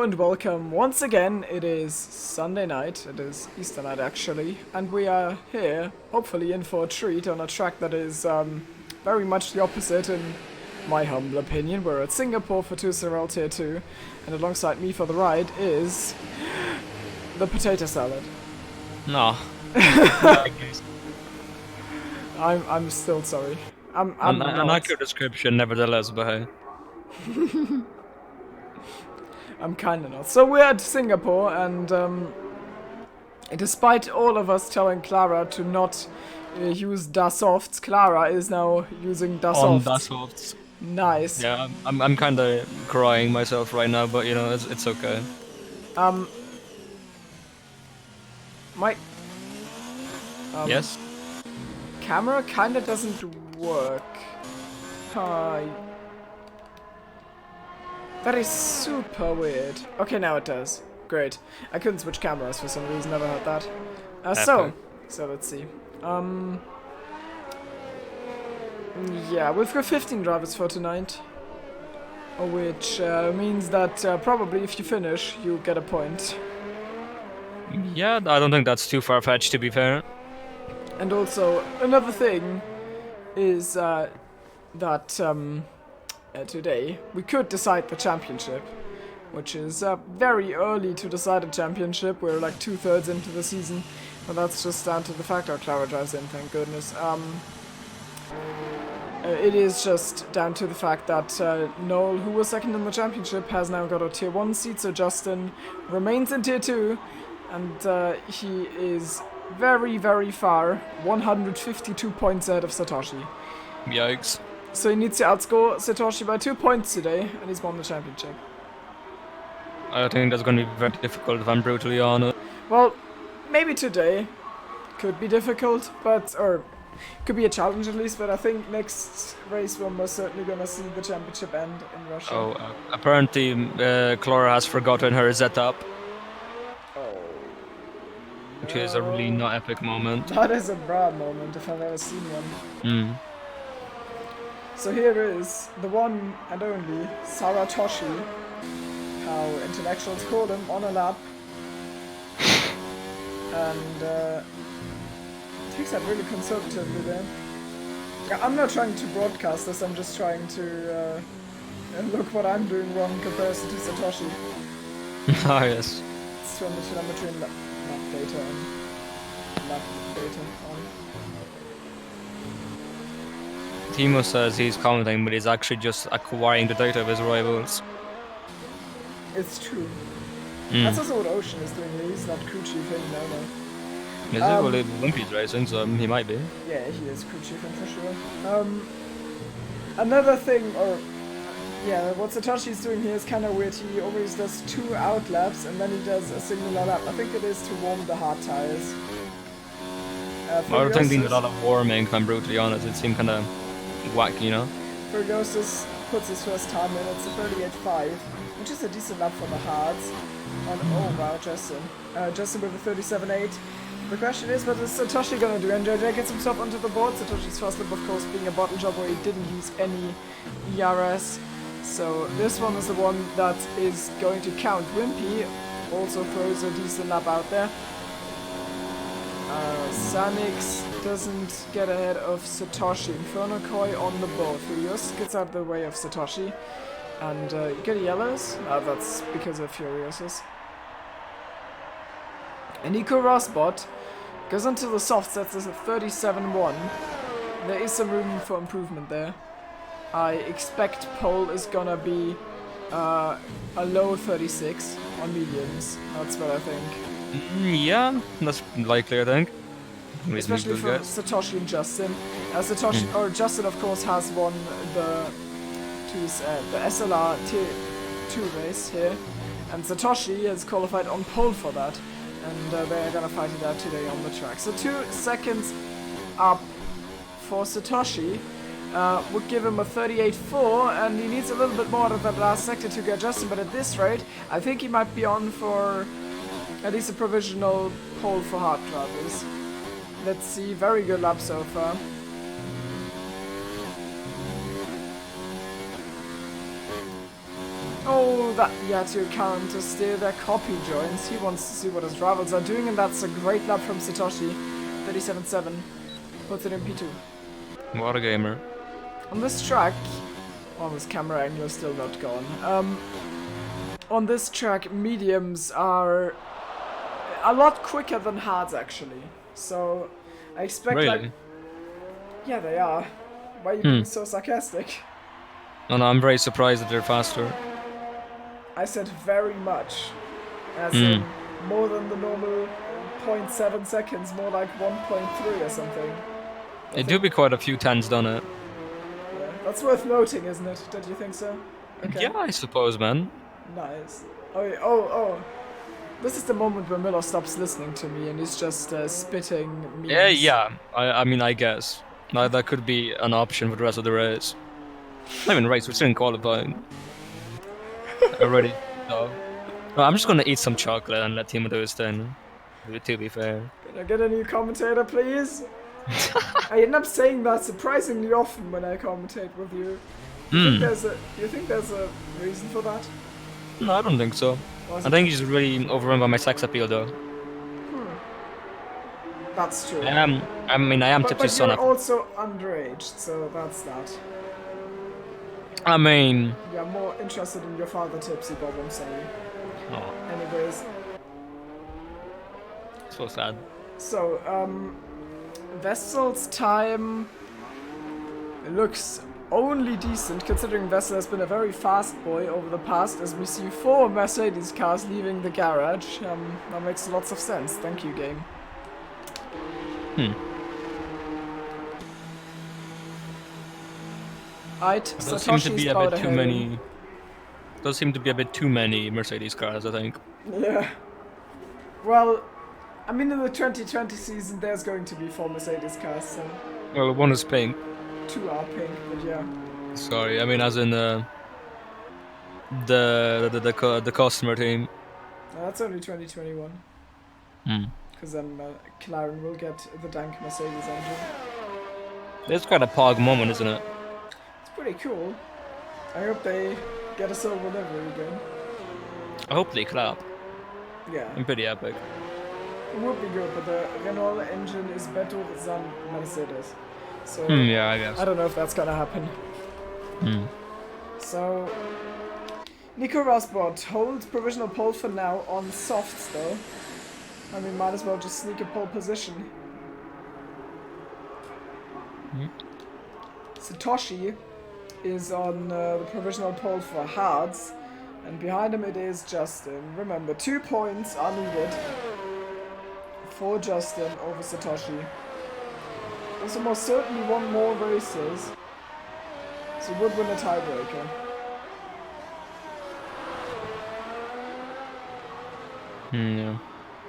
Hello and welcome once again. It is Sunday night, it is Easter night actually, and we are here, hopefully in for a treat on a track that is very much the opposite in my humble opinion. We're at Singapore for SLR Tier 2, and alongside me for the ride is the potato salad. No. I'm still sorry. I'm An not. accurate description, nevertheless, but hey. I'm kinda not. So we're at Singapore, and despite all of us telling Clara to not use Dasofts, Clara is now using Dasofts. On Dasofts. Nice. Yeah, I'm kinda crying myself right now, but you know, it's okay. My Yes? camera kinda doesn't work. That is super weird. Okay, now it does. Great. I couldn't switch cameras for some reason, never had that. So let's see. Yeah, we've got 15 drivers for tonight. Which means that probably if you finish, you get a point. Yeah, I don't think that's too far-fetched, to be fair. And also, another thing is that today we could decide the championship, which is very early to decide a championship. We're like 2/3 into the season, but that's just down to the fact our Clara drives in, thank goodness. It is just down to the fact that Noel, who was second in the championship, has now got a Tier 1 seat, so Justin remains in Tier 2, and he is very, very far, 152 points ahead of Satoshi. Yikes. So he needs to outscore Satoshi by 2 points today, and he's won the championship. I think that's gonna be very difficult, if I'm brutally honest. Well, maybe today could be difficult, or could be a challenge at least, but I think next race we're most certainly gonna see the championship end in Russia. Oh, apparently Clara has forgotten her setup. Which is a really not epic moment. That is a bad moment if I've ever seen one. So here is the one and only Saratoshi, how intellectuals call him, on a lap. And takes that really conservatively there. I'm not trying to broadcast this, I'm just trying to look what I'm doing wrong in comparison to Satoshi. Ah, yes. Let's turn the telemetry and lap data on. Lap data on. Timo says he's commenting, but he's actually just acquiring the data of his rivals. It's true. That's also what Ocean is doing here. He's not crew chiefing, no. Is it? Well, Wimpy's racing, so he might be. Yeah, he is crew chiefing for sure. Another thing, what Satoshi's doing here is kind of weird. He always does 2 out laps and then he does a singular lap. I think it is to warm the hard tires. I don't think needs a lot of warming, if I'm brutally honest. It seemed kind of whack, you know? Fergosis puts his first time in. It's a 38.5, which is a decent lap for the hards. And oh wow, Justin. Justin with a 37.8. The question is, what is Satoshi gonna do? And JJ gets himself onto the board. Satoshi's first lap, of course, being a bottle job where he didn't use any ERS. So this one is the one that is going to count. Wimpy also throws a decent lap out there. Sanix doesn't get ahead of Satoshi. Inferno Koi on the board. Furious gets out of the way of Satoshi. And you get yellows? That's because of Furious's. And Nico Rosbot goes onto the soft sets as a 37.1. There is some room for improvement there. I expect pole is gonna be a low 36 on mediums. That's what I think. Yeah, that's likely, I think. Especially for Satoshi and Justin. Justin, of course, has won the SLR Tier 2 race here, and Satoshi has qualified on pole for that, and they're gonna fight it out today on the track. So 2 seconds up for Satoshi would give him a 38.4, and he needs a little bit more out of that last sector to get Justin, but at this rate, I think he might be on for at least a provisional pole for hard drivers. Let's see, very good lap so far. Oh, that Yatu can't steer their copy joints. He wants to see what his rivals are doing, and that's a great lap from Satoshi. 37.7. Puts it in P2. What a gamer. On this track... Oh, this camera angle is still not gone. On this track, mediums are a lot quicker than hards, actually. So, I expect Really? Yeah, they are. Why are you being so sarcastic? No, I'm very surprised that they're faster. I said very much. As in more than the normal 0.7 seconds, more like 1.3 or something. It do be quite a few tens, don't it? Yeah, that's worth noting, isn't it? Don't you think so? Okay. Yeah, I suppose, man. Nice. Oh. This is the moment where Miller stops listening to me and he's just spitting memes. Yeah. I mean, I guess. Now, that could be an option for the rest of the race. Not even race, we're still in qualifying. Already. No, I'm just gonna eat some chocolate and let Timo do his thing. To be fair. Can I get a new commentator, please? I end up saying that surprisingly often when I commentate with you. Do you think there's a reason for that? No, I don't think so. I think he's really overrun by my sex appeal, though. That's true. I am tipsy son. But you're also underage, so that's that. I mean... You're more interested in your father tipsy, Bob, I'm sorry. Oh. Anyways. So sad. So, Vessel's time looks only decent, considering Vessel has been a very fast boy over the past, as we see 4 Mercedes cars leaving the garage. That makes lots of sense. Thank you, game. Does seem to be a bit too many. Does seem to be a bit too many Mercedes cars, I think. Yeah. Well, I mean, in the 2020 season, there's going to be 4 Mercedes cars, so... Well, one is pink. 2 are pink, but yeah. Sorry, I mean as in the customer team. No, that's only 2021. Because then McLaren will get the dank Mercedes engine. It's quite a pog moment, isn't it? It's pretty cool. I hope they get a silver livery again. I hope they clap. Yeah. I'm pretty epic. It would be good, but the Renault engine is better than Mercedes. So yeah, I guess. I don't know if that's gonna happen. So Nico Rosberg holds provisional pole for now on softs though. I mean, might as well just sneak a pole position. Satoshi is on the provisional pole for hards, and behind him it is Justin. Remember, 2 points are needed for Justin over Satoshi. There's almost certainly 1 more races, so would win a tiebreaker. Yeah.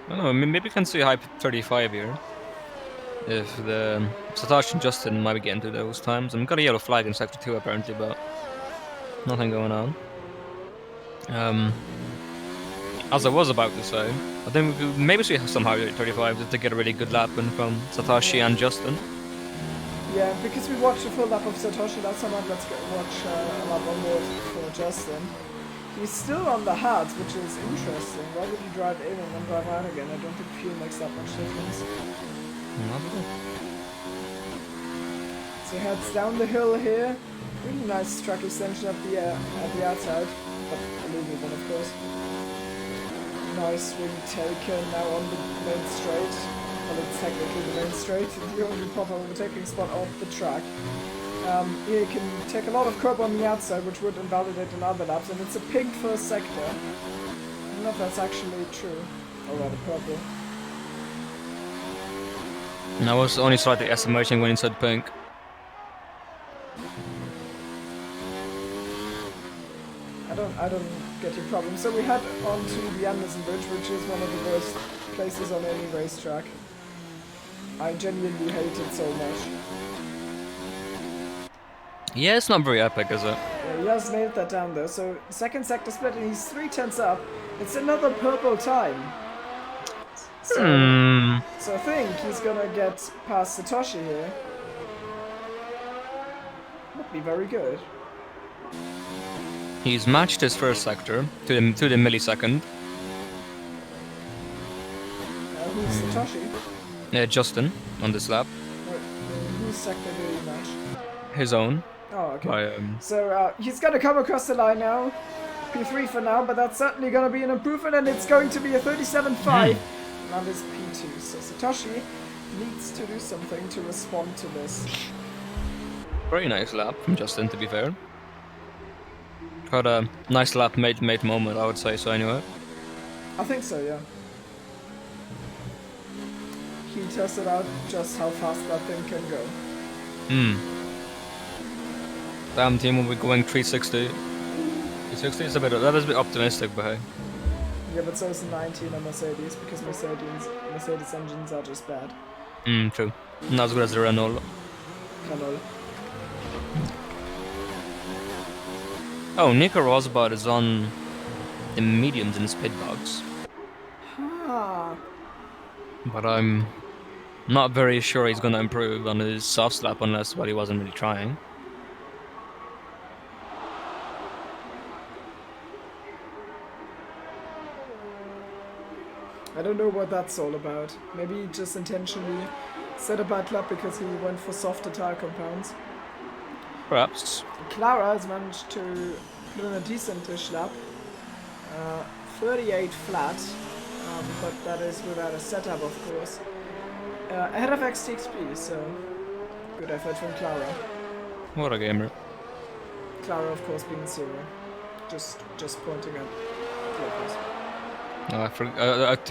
I don't know, maybe we can see hype 35 here. If the Satoshi and Justin might be getting to those times. I've got a yellow flag in sector 2 apparently, but nothing going on. As I was about to say, I think we could maybe see somehow 35 just to get a really good lap in from Satoshi and Justin. Yeah, because we watched a full lap of Satoshi last time, let's watch a lap on more for Justin. He's still on the hards, which is interesting. Why would he drive in and then drive out again? I don't think fuel makes that much difference. So he heads down the hill here. Really nice track extension at the outside, but a illegal one of course. Nice wing taken now on the main straight. Well, it's technically the main straight, the only proper overtaking spot off the track. Here you can take a lot of curb on the outside, which would invalidate in other laps, and it's a pink first sector. I don't know if that's actually true. Or rather purple. And I was only slightly estimating when he said pink. I don't get your problem. So we head on to the Anderson Bridge, which is one of the worst places on any racetrack. I genuinely hate it so much. Yeah, it's not very epic, is it? Yeah, he has nailed that down though. So second sector split and he's 3/10 up. It's another purple time. So I think he's gonna get past Satoshi here. Would be very good. He's matched his first sector to the millisecond. Who's Satoshi? Justin on this lap. Whose sector did he match? His own. Oh, okay. By, So he's gonna come across the line now. P3 for now, but that's certainly gonna be an improvement, and it's going to be a 37.5. That is P2. So Satoshi needs to do something to respond to this. Very nice lap from Justin, to be fair. Quite a nice lap made moment, I would say so anyway. I think so, yeah. He tested out just how fast that thing can go. Damn team will be going 360. 360 is that is a bit optimistic, but hey. Yeah, but so is 19 on Mercedes, because Mercedes engines are just bad. True. Not as good as the Renault. Renault. Oh, Nico Rosberg is on the mediums in his pit box. Ah. But I'm not very sure he's gonna improve on his soft slap unless, well, he wasn't really trying. I don't know what that's all about. Maybe he just intentionally set a bad lap because he went for softer tire compounds. Perhaps. Clara has managed to put in a decent-ish lap. 38 flat, but that is without a setup, of course. Ahead of XTXP, so good effort from Clara. What a gamer. Clara, of course, being 0. Just pointing at Lopez.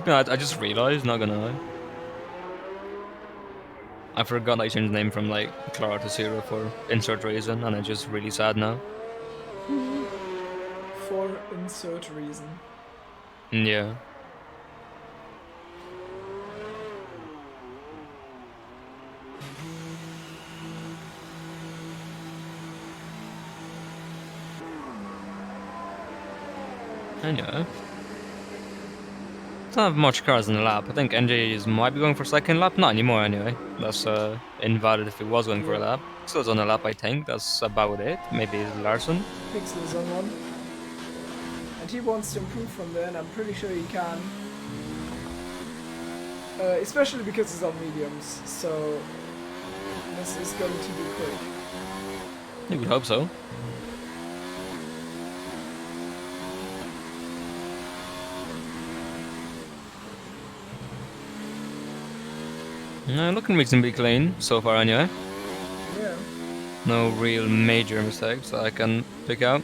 No, I just realized, not gonna lie. I forgot I changed the name from like Clara to 0 for insert reason, and I'm just really sad now. For insert reason. Yeah. Anyway. Don't have much cars in the lap. I think NJ might be going for second lap. Not anymore anyway. That's invalid if he was going for a lap. Still on a lap, I think. That's about it. Maybe Larson. Pixel is on one. And he wants to improve from there, and I'm pretty sure he can. Especially because he's on mediums, so this is going to be quick. You would hope so. Looking reasonably clean so far anyway. Yeah. No real major mistakes that I can pick out.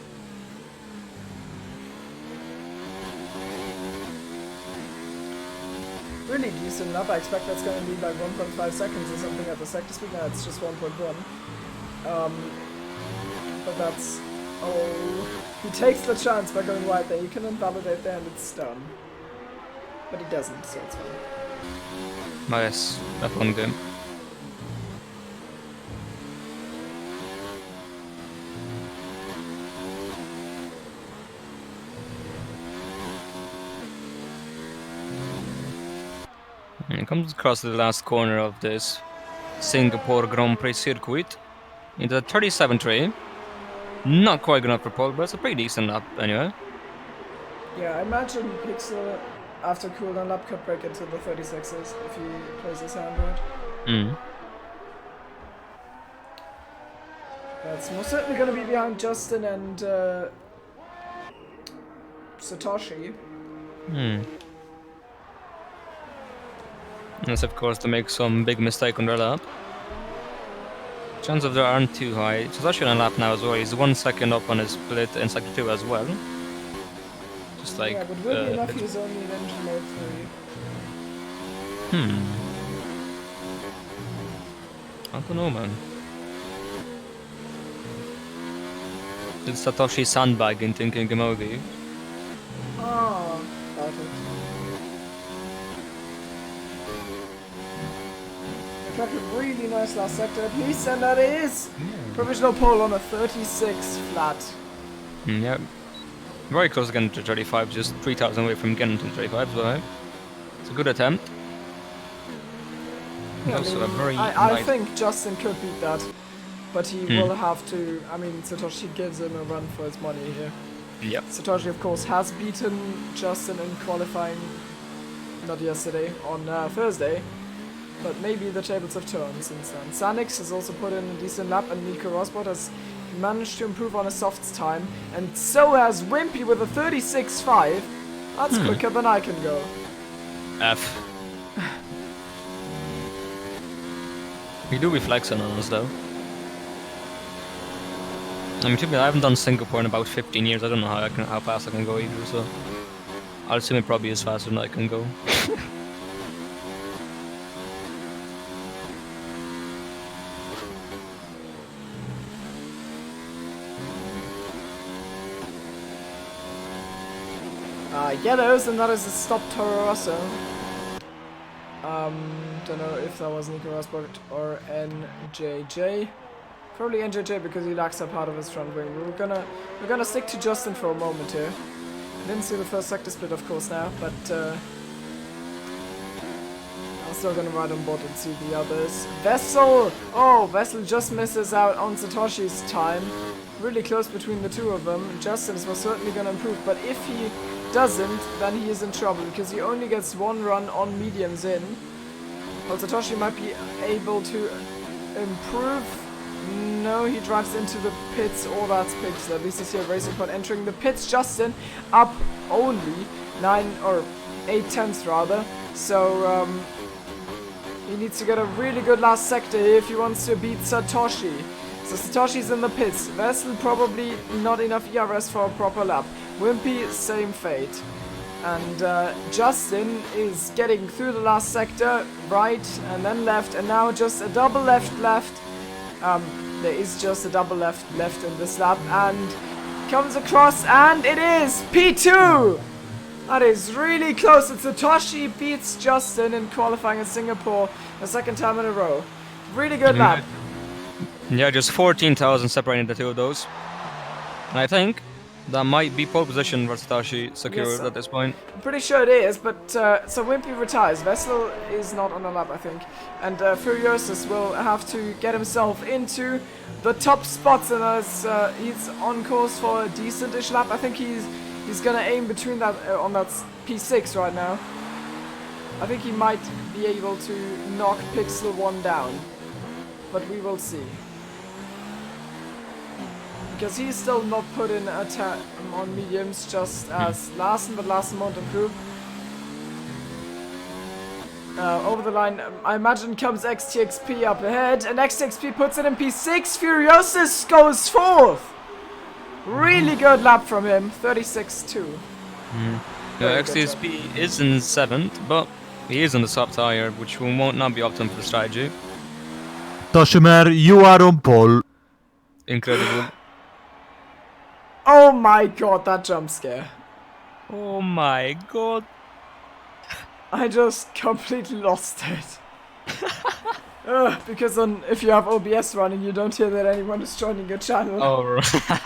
Really decent lap. I expect that's going to be like 1.5 seconds or something at the sector speed. Now it's just 1.1. But that's... Oh, he takes the chance by going wide there. You can invalidate there and it's done. But he doesn't, so it's fine. Nice, that one game. And it comes across the last corner of this Singapore Grand Prix circuit into 37.3. Not quite good enough for pole, but it's a pretty decent lap anyway. Yeah, I imagine Pixel after cooldown lap could break into the 36s if he plays his hand right. That's most certainly going to be behind Justin and Satoshi. Unless, of course, to make some big mistake on their lap. Chances of there aren't too high. Satoshi on a lap now as well. He's 1 second up on his split in sector 2 as well. Just like... Yeah, but weirdly enough, he's only in engine mode 3. I don't know, man. Did Satoshi sandbagging thinking emoji? Oh, got it. Looks like a really nice last sector at least, and that is provisional pole on a 36 flat. Yep. Very close again to 35, just 3,000 away from getting to 35, so it's a good attempt. Yeah, Also a very I think Justin could beat that, but he will have to. I mean, Satoshi gives him a run for his money here. Yep. Satoshi, of course, has beaten Justin in qualifying, not yesterday, on Thursday. But maybe the tables have turned since then. Sanix has also put in a decent lap, and Nico Rosberg has managed to improve on his softs time. And so has Wimpy with a 36.5. That's quicker than I can go. F. You do be flexing on us though. I mean, I haven't done Singapore in about 15 years. I don't know how fast I can go either, so I'll assume it probably is faster than I can go. Yellows, and that is a stop Toro Rosso. Don't know if that was Nico Rosberg or NJJ. Probably NJJ because he lacks a part of his front wing. We're gonna stick to Justin for a moment here. I didn't see the first sector split, of course, now, but I'm still gonna ride on board and see the others. Vessel! Oh, Vessel just misses out on Satoshi's time. Really close between the two of them. Justin's was certainly gonna improve, but if he doesn't, then he is in trouble because he only gets one run on mediums in. Well, Satoshi might be able to improve. No, he drives into the pits, or that's pits. At least he's here racing point entering the pits. Justin up only 9 or 8 tenths rather. So he needs to get a really good last sector here if he wants to beat Satoshi. So Satoshi's in the pits. Vessel probably not enough ERS for a proper lap. Wimpy, same fate. And Justin is getting through the last sector, right and then left, and now just a double left. There is just a double left in this lap, and comes across, and it is P2! That is really close. And Satoshi beats Justin in qualifying in Singapore a second time in a row. Really good lap. Yeah, just 14,000 separating the two of those. And I think that might be pole position for Satoshi secured at this point. I'm pretty sure it is, but so Wimpy retires. Vessel is not on the lap, I think. And Furiosus will have to get himself into the top spots, and as he's on course for a decent-ish lap. I think he's gonna aim between that on that P6 right now. I think he might be able to knock Pixel 1 down, but we will see. Because he's still not put in a on mediums, just as Larsen, but Larsen won't improve. Over the line, I imagine comes XTXP up ahead, and XTXP puts it in P6. Furiosus goes 4th. Really good lap from him, 36.2. Yeah, XTXP is in 7th, but he is on the sub tire, which won't not be optimum for the strategy. Toshimer, you are on pole. Incredible. Oh my god, that jump scare. Oh my god. I just completely lost it. Because if you have OBS running, you don't hear that anyone is joining your channel. Oh, right.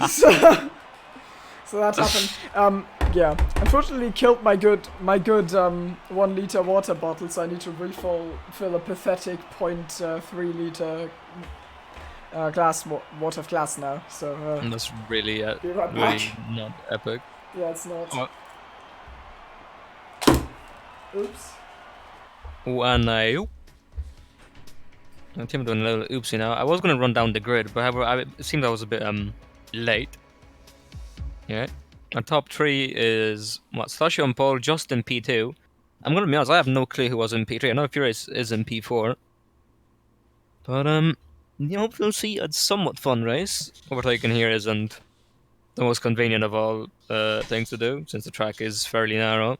So that happened. Yeah, unfortunately killed my good 1 liter water bottle, so I need to fill a pathetic 0.3 liter water of glass now. So that's really right not epic. Yeah, it's not. Oh. Oops. And I'm doing a little oopsie now. I was gonna run down the grid, but however, it seemed I was a bit late. Yeah. Our top 3 is Satoshi on pole, Justin P2. I'm gonna be honest, I have no clue who was in P3. I know Furious is in P4. But you know, we'll see a somewhat fun race. Overtaking here isn't the most convenient of all things to do, since the track is fairly narrow.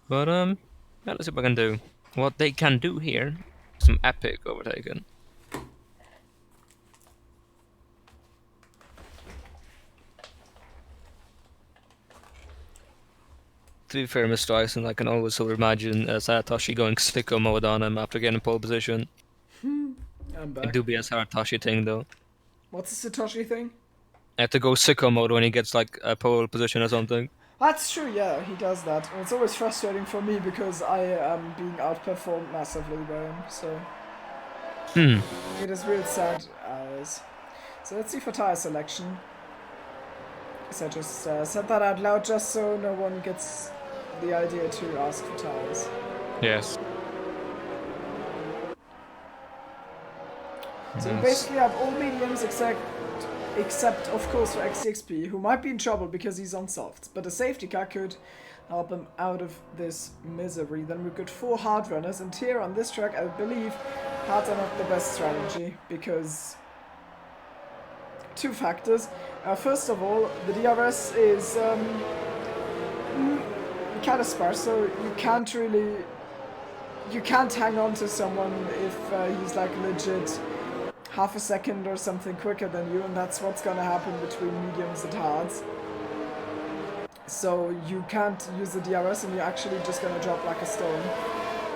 But yeah, let's see what I can do. What they can do here, some epic overtaking. To be fair, Mr. Dyson, I can always sort of imagine Satoshi going sicko mode on him after getting pole position. I'm back. It do be a Satoshi thing though. What's the Satoshi thing? I have to go sicko mode when he gets like a pole position or something. That's true, yeah, he does that. And it's always frustrating for me because I am being outperformed massively by him, so... It is real sad. So let's see for tire selection. So just said that out loud just so no one gets the idea to ask for tires. Yes. So you basically have all mediums except of course for XTXP, who might be in trouble because he's on softs, but a safety car could help him out of this misery. Then we've got 4 hard runners, and here on this track I believe hards are not the best strategy because 2 factors. First of all, the DRS is kind of sparse, so you can't hang on to someone if he's like legit half a second or something quicker than you, and that's what's gonna happen between mediums and hards. So you can't use the DRS and you're actually just gonna drop like a stone.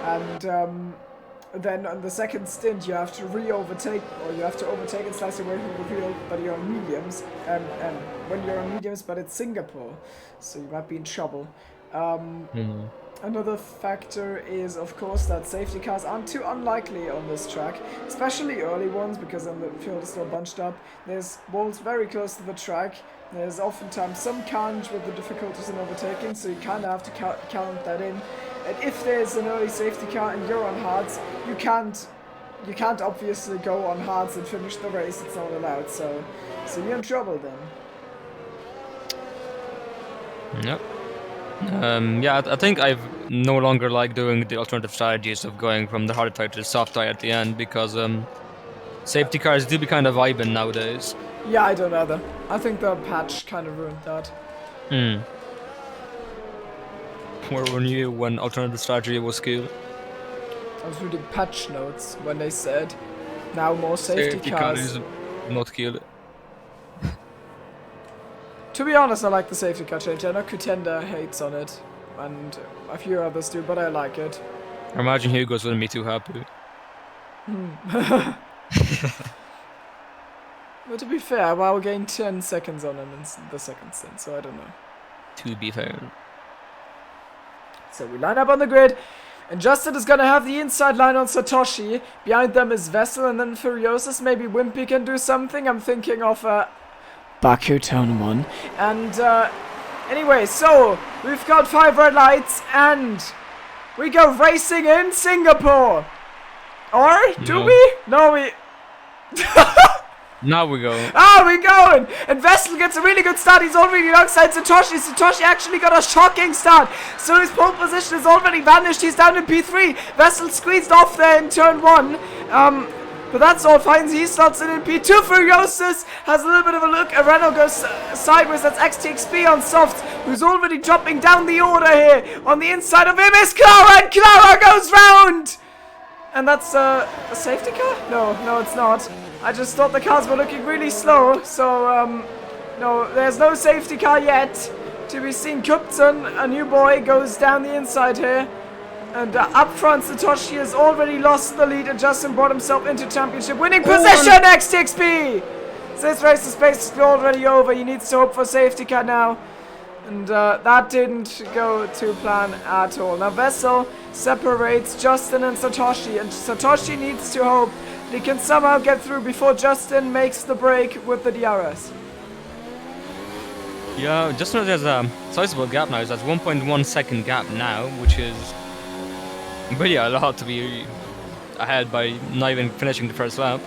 And then on the second stint you have to overtake and slice away from the wheel, but you're on mediums. When you're on mediums, but it's Singapore, so you might be in trouble. Another factor is, of course, that safety cars aren't too unlikely on this track, especially early ones, because then the field is still bunched up. There's walls very close to the track. There's oftentimes some carnage with the difficulties in overtaking, so you kind of have to count that in. And if there's an early safety car and you're on hards, you can't obviously go on hards and finish the race. It's not allowed. So you're in trouble then. Yep. Yeah, I think I've no longer like doing the alternative strategies of going from the hard tire to the soft tire at the end, because safety cars do be kind of vibing nowadays. Yeah, I don't either. I think the patch kind of ruined that. Where were you when alternative strategy was cool? I was reading patch notes when they said now more safety cars. Is not cool. To be honest, I like the safety car change. I know Kutenda hates on it, and a few others do, but I like it. I imagine Hugo's wouldn't be too happy. But to be fair, I'll gain 10 seconds on him in the second stint, so I don't know. To be fair. So we line up on the grid, and Justin is gonna have the inside line on Satoshi. Behind them is Vessel, and then Furiosus. Maybe Wimpy can do something. I'm thinking of Baku Turn 1. And anyway, so we've got 5 red lights, and we go racing in Singapore. Or do we? No, we. Now we go. We're going! And Vessel gets a really good start. He's already alongside Satoshi. Satoshi actually got a shocking start. So his pole position has already vanished. He's down in P3. Vessel squeezed off there in turn 1. But that's all fine. He slots in P2. Furiosus has a little bit of a look. Areno goes sideways. That's XTXP on softs, who's already dropping down the order here. On the inside of him is Clara, and Clara goes round! And that's a safety car? No, it's not. I just thought the cars were looking really slow, so, no, there's no safety car yet. To be seen, Kupton, a new boy, goes down the inside here. And up front, Satoshi has already lost the lead, and Justin brought himself into championship winning position, XTXP! So this race is basically already over. He needs to hope for safety car now. And that didn't go to plan at all. Now Vessel separates Justin and Satoshi, and Satoshi needs to hope he can somehow get through before Justin makes the break with the DRS. Yeah, just know there's a sizable gap now. There's 1.1 second gap now, which is really a lot to be ahead by not even finishing the first lap.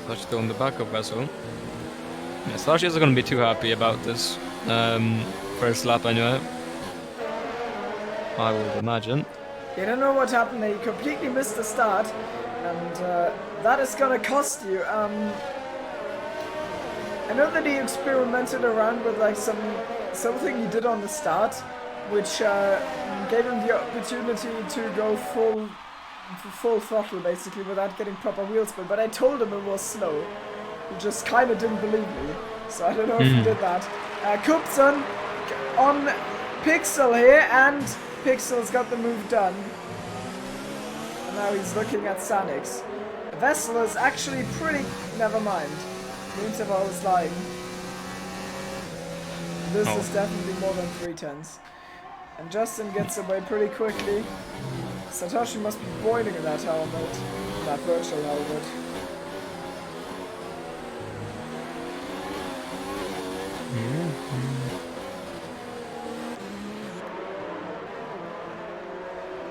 That's still in the back of Vessel. Yeah, Satoshi isn't going to be too happy about this first lap anyway, I would imagine. You don't know what happened there. You completely missed the start, and that is gonna cost you. I know that he experimented around with like something he did on the start, which gave him the opportunity to go full throttle basically without getting proper wheel spin. But I told him it was slow. He just kind of didn't believe me, so I don't know if he did that. Kupson on Pixel here, and Pixel's got the move done. And now he's looking at Sanix. Vessel is actually pretty... Never mind. The interval is lying. This is definitely more than 3/10. And Justin gets away pretty quickly. Satoshi must be boiling in that helmet. That virtual helmet.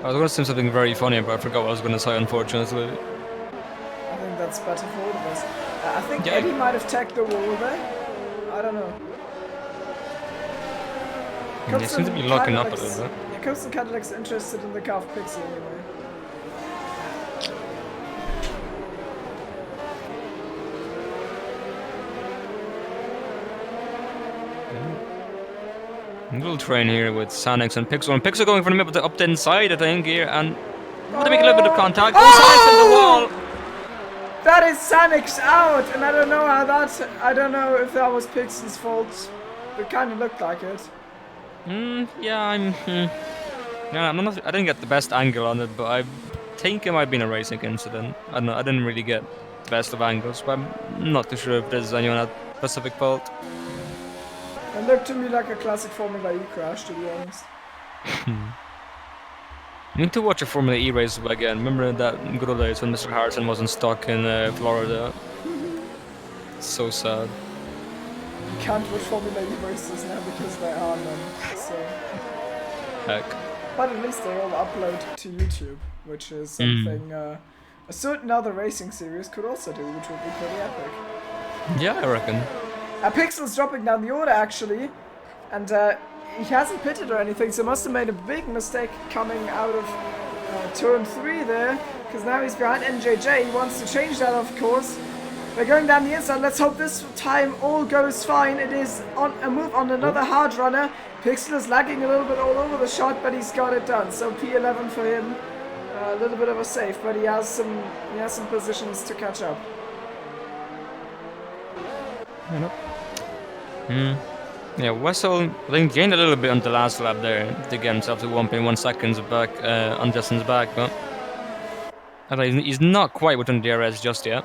I was going to say something very funny, but I forgot what I was going to say, unfortunately. I think that's better for all of us. I think Yeah. Eddie might have tagged the wall there. I don't know. They seem to be locking up a little bit. Yeah, Cops and Cadillac's interested in the car of Pixel anyway. Little train here with Sanix and Pixel. And Pixel going for the middle up the inside, I think, here. And they make a little bit of contact. Oh, Sanix in the wall! That is Sanix out! And I don't know how that's... I don't know if that was Pixel's fault. It kind of looked like it. Yeah, yeah, I didn't get the best angle on it, but I think it might have been a racing incident. I don't know, I didn't really get the best of angles, but I'm not too sure if there's anyone at specific fault. It looked to me like a classic Formula E crash, to be honest. I need to watch a Formula E race again. Remember that good old days when Mr. Harrison wasn't stuck in Florida? So sad. You can't watch Formula E races now because there are none, so... Heck. But at least they all upload to YouTube, which is something a certain other racing series could also do, which would be pretty epic. Yeah, I reckon. Pixel's dropping down the order, actually, and he hasn't pitted or anything, so must have made a big mistake coming out of turn 3 there, because now he's behind NJJ. He wants to change that, of course. They're going down the inside. Let's hope this time all goes fine. It is on a move on another hard runner. Pixel is lagging a little bit all over the shot, but he's got it done. So P11 for him. A little bit of a save, but he has some positions to catch up. Yeah, Wessel, I think, gained a little bit on the last lap there to get himself to 1.1 seconds back on Justin's back, but he's not quite within DRS just yet.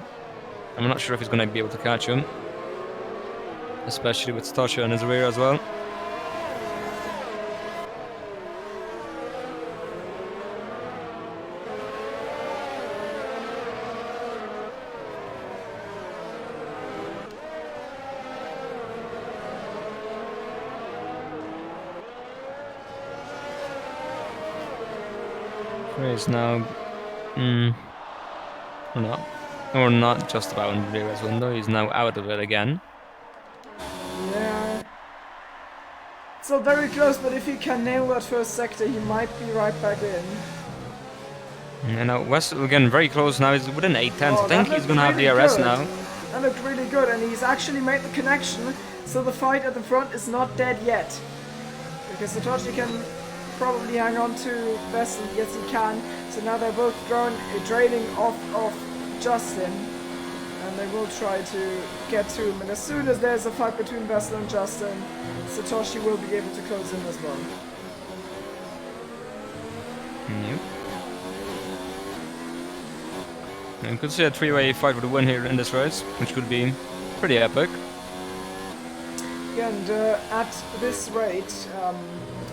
I'm not sure if he's going to be able to catch him, especially with Stasha in his rear as well. He's now, or not just about in the DRS window. He's now out of it again. Yeah. So very close, but if he can nail that first sector, he might be right back in. And now Wessel again very close now. He's within 8 tenths. I think he's going to have DRS now. That looked really good, and he's actually made the connection, so the fight at the front is not dead yet. Because Satoshi can probably hang on to Vessel, yes he can. So now they're both draining off of Justin, and they will try to get to him. And as soon as there's a fight between Vessel and Justin, Satoshi will be able to close in as well. Yep. And you could see a 3-way fight for the win here in this race, which could be pretty epic. And at this rate,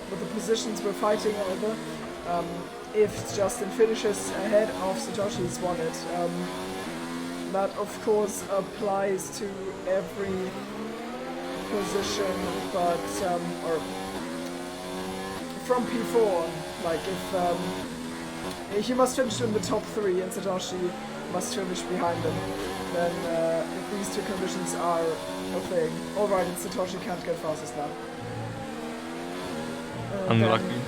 with the positions we're fighting over, if Justin finishes ahead of Satoshi, he's won it. That of course applies to every position, but or from P4, like if he must finish in the top 3 and Satoshi must finish behind him, then if these two conditions are a thing, alright, and Satoshi can't get fastest lap. Unlucky.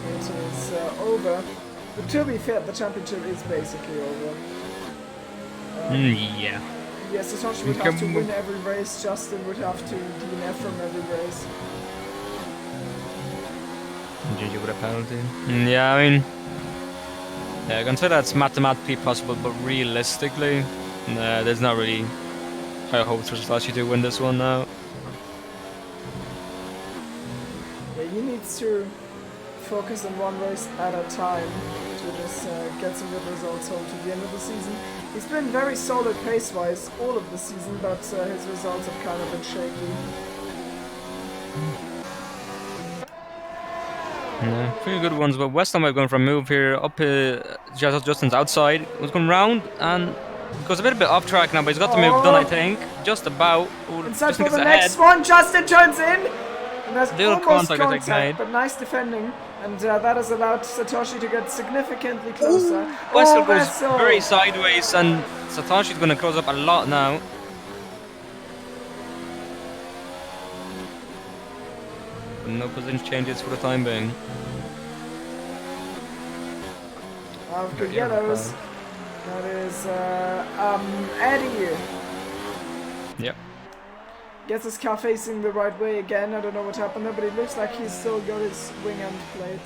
It is over. But to be fair, the championship is basically over. Yeah. Yes, Satoshi would have to win every race, Justin would have to DNF from every race. GG with a penalty. Yeah, I mean, yeah, I can say that's mathematically possible, but realistically, there's not really high hopes for Satoshi to win this one now. Yeah, he needs to focus on one race at a time to just get some good results home to the end of the season. He's been very solid pace-wise all of the season, but his results have kind of been shaky. Yeah, pretty good ones, but West Ham are going for a move here up Justin's outside. Was going round and goes a bit off track now, but he's got the move done, I think. Just about. Inside for the next one, Justin turns in! And there's little almost contact, contact, but nice defending. and that has allowed Satoshi to get significantly closer. Wessel Oh, goes Wessel! very sideways, and Satoshi's going to close up a lot now. But no position changes for the time being. Of the yellows. That is Eddie. Yep. Gets his car facing the right way again. I don't know what happened there, but it looks like he's still got his wing end plate.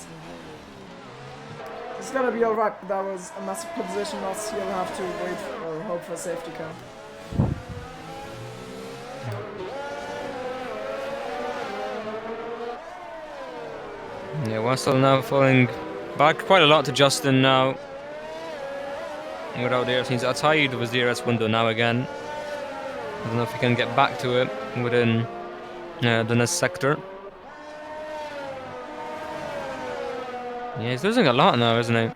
It's gonna be alright, but that was a massive position loss. He'll have to wait or hope for a safety car. Yeah, Wessel now falling back quite a lot to Justin now. Without the he's outside of his DRS window now again. I don't know if he can get back to it within the next sector. Yeah, he's losing a lot now, isn't he?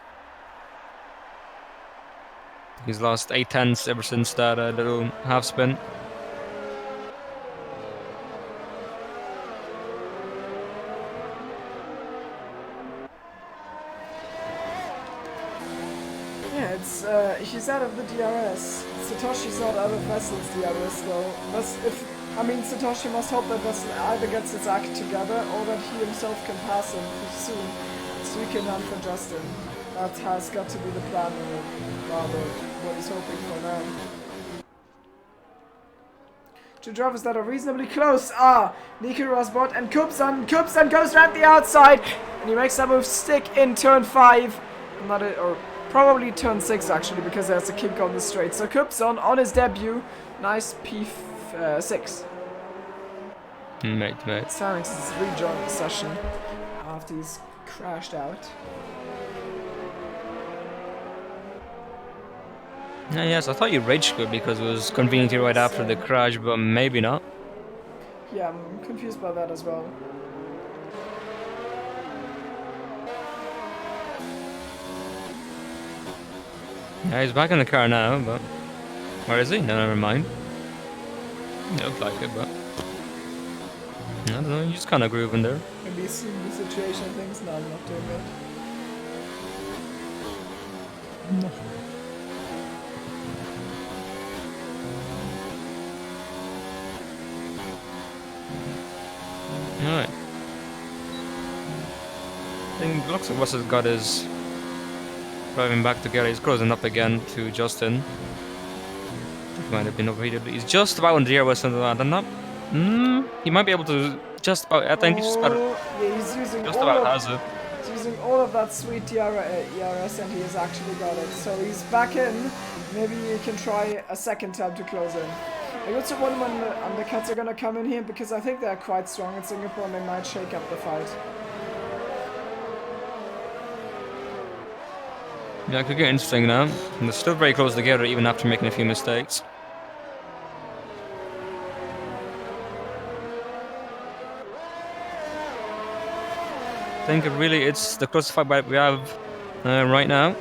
He's lost 8/10 ever since that little half spin. Yeah, it's he's out of the DRS. Satoshi's not out of Vessel's DRS though. Satoshi must hope that Vessel either gets his act together or that he himself can pass him soon, so he can run for Justin. That has got to be the plan, or rather, what he's hoping for now. Two drivers that are reasonably close are Nico Rosbot and Kupson. Kupson goes around the outside, and he makes that move stick in turn 5. Or probably turn 6 actually, because there's a kink on the straight. So Kupson on his debut, nice P6. Mate. Starting to rejoin the session after he's crashed out. Yes, I thought you rage quit because it was conveniently right after the crash, but maybe not. Yeah, I'm confused by that as well. Yeah, he's back in the car now, but where is he? No, never mind. It looked like it, but I don't know. He's just kind of grooving there. Maybe he's seeing the situation and thinks, no, I'm not doing it. No. Alright. I think looks like Wes's got his driving back together. He's closing up again to Justin. He might have been overheated. He's just about on the air West, I don't know. He might be able to just about. I think he's just about. Yeah, he's using Just all about of, has it. he's using all of that sweet ERS, and he has actually got it. So he's back in. Maybe you can try a second time to close in. I got to wonder when the undercuts are gonna come in here, because I think they're quite strong in Singapore and they might shake up the fight. Yeah, it could get interesting now. And they're still very close together, even after making a few mistakes. I think it's the closest fight we have right now.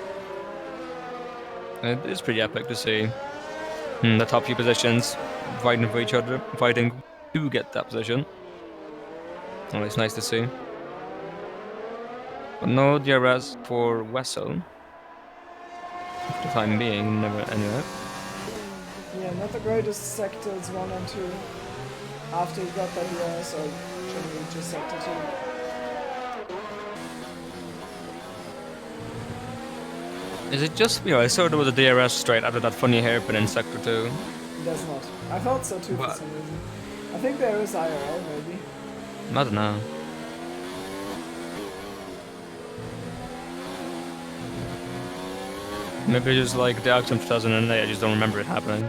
It is pretty epic to see the top few positions fighting for each other, fighting to get that position. Oh, it's nice to see. But no DRS for Wessel. For the time being, never anyway. Yeah, not the greatest sectors 1 and 2. After he got that DRS, or generally just sector 2. Is it just me? I saw there was a DRS straight after that funny hairpin in sector 2. It does not. I thought so too for some reason. I think there is IRL maybe. I don't know. Maybe just like the Auction 2008, I just don't remember it happening.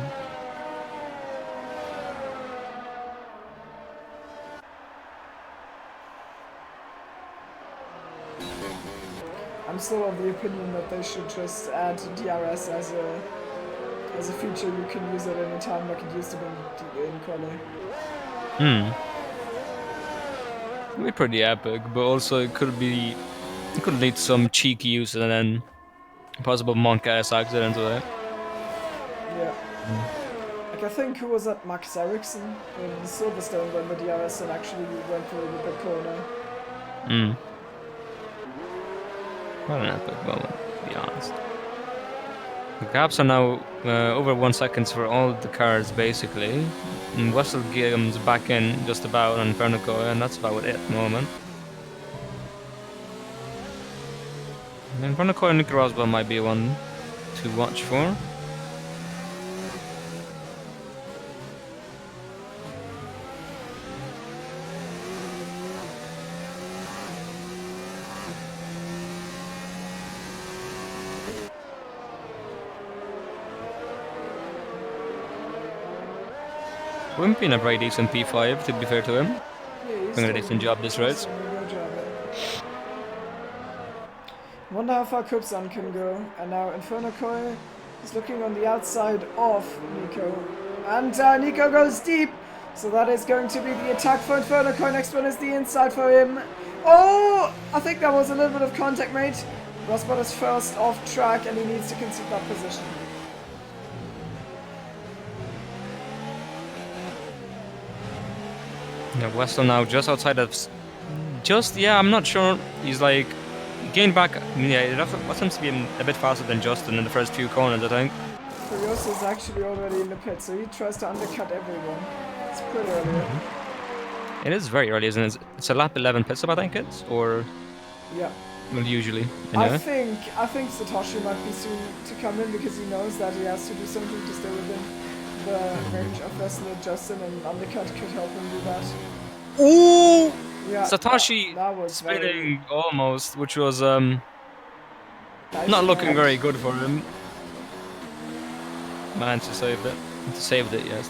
I'm still of the opinion that they should just add DRS as a feature. You can use it any time like it used to be in quali. It'd be pretty epic, but also it could lead to some cheeky use and then possible Monk ass accident with it. Yeah. Like I think who was that, Max Ericsson in Silverstone when the DRS and actually went through the corner. What an epic moment, to be honest. The gaps are now over 1 second for all the cars, basically. And Wessel comes back in just about on Fernico, and that's about it at the moment. And Fernico and Nicky Roswell might be one to watch for. Wimpy in a very decent P5, to be fair to him. Yeah, he's Doing a decent job this race. doing a good job, yeah. Wonder how far Kupsan can go. And now Inferno Coil is looking on the outside of Nico. And Nico goes deep. So that is going to be the attack for Inferno Coil. Next one is the inside for him. Oh! I think that was a little bit of contact made. Rosbot is first off track and he needs to concede that position. Yeah, Wessel now just outside of... yeah, I'm not sure. He's like... Gained back... Yeah, that seems to be a bit faster than Justin in the first few corners, I think. Furiosa is actually already in the pit, so he tries to undercut everyone. It's pretty early. It is very early, isn't it? It's a lap 11 pit stop, I think it's? Or... Yeah. Well, usually. Anyway. I think Satoshi might be soon to come in because he knows that he has to do something to stay within the range of Vessel and Justin, and undercut could help him do that. Ooh! Yeah, Satoshi that was spinning almost, which was nice not looking shot. very good for him. Managed to save it. Saved it, yes.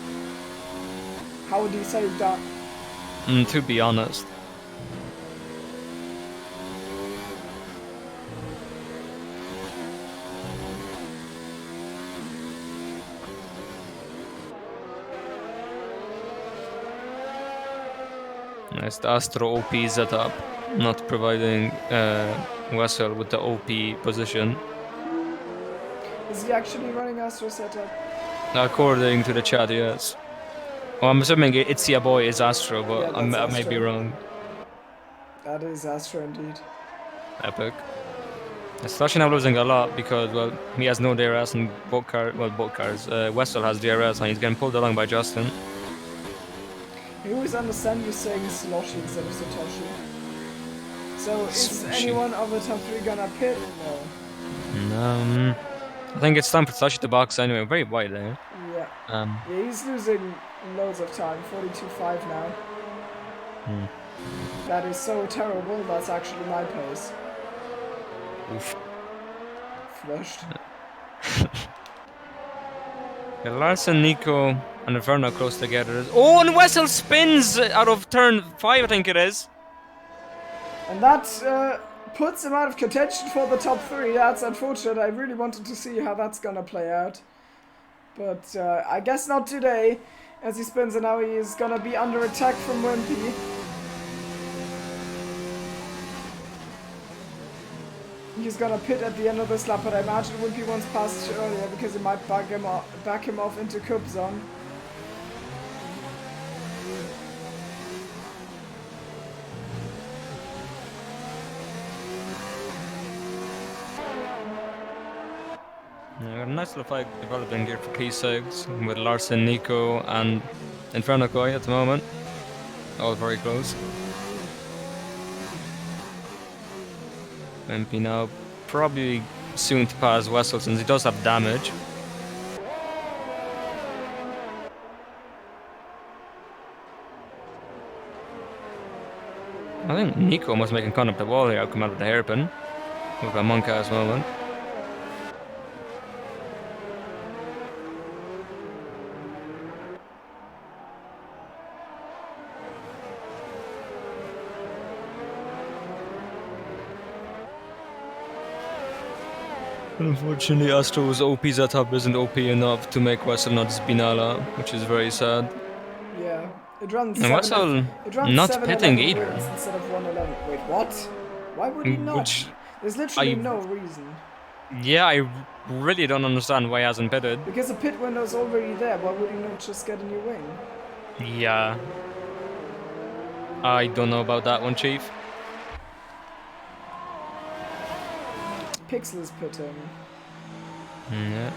How would he save that? To be honest. Nice, the Astro OP setup, not providing Wessel with the OP position. Is he actually running Astro setup? According to the chat, yes. Well, I'm assuming it's your boy is Astro, but Yeah, I that's may be Astro. wrong. That is Astro indeed. Epic. Satoshi now losing a lot because, well, he has no DRS and both cars. Wessel has DRS and he's getting pulled along by Justin. I always understand you saying Sloshy instead of Satoshi. So is anyone of the top 3 gonna pit? No. I think it's time for Satoshi to box anyway. Very wide there. Yeah. Yeah, he's losing loads of time. 42.5 now. That is so terrible. That's actually my pace. Oof. Flushed. Yeah, Larson, Nico, and Inferno close together. Oh, and Wessel spins out of turn 5, I think it is. And that puts him out of contention for the top 3. That's unfortunate. I really wanted to see how that's gonna play out. But I guess not today, as he spins, and now he is gonna be under attack from Wimpy. He's gonna pit at the end of this lap, but I imagine Wimpy wants passed earlier because it might back him off into Cup zone. Yeah, got a nice little fight developing here for P6 with Larson, Nico, and Inferno Koi at the moment. All very close. MP now probably soon to pass Wessel since he does have damage. I think Nico must make a con up the wall here. I'll come out with the hairpin with a Monka moment. Unfortunately, Astro's OP setup isn't OP enough to make Wessel not Spinala, which is very sad. Yeah, it runs. And Wessel not pitting either. Instead of 111. Wait, what? Why would he not? There's literally no reason. Yeah, I really don't understand why he hasn't pitted. Because the pit window's already there. Why would he not just get a new wing? Yeah. I don't know about that one, Chief. Pixel is pitting. Yeah.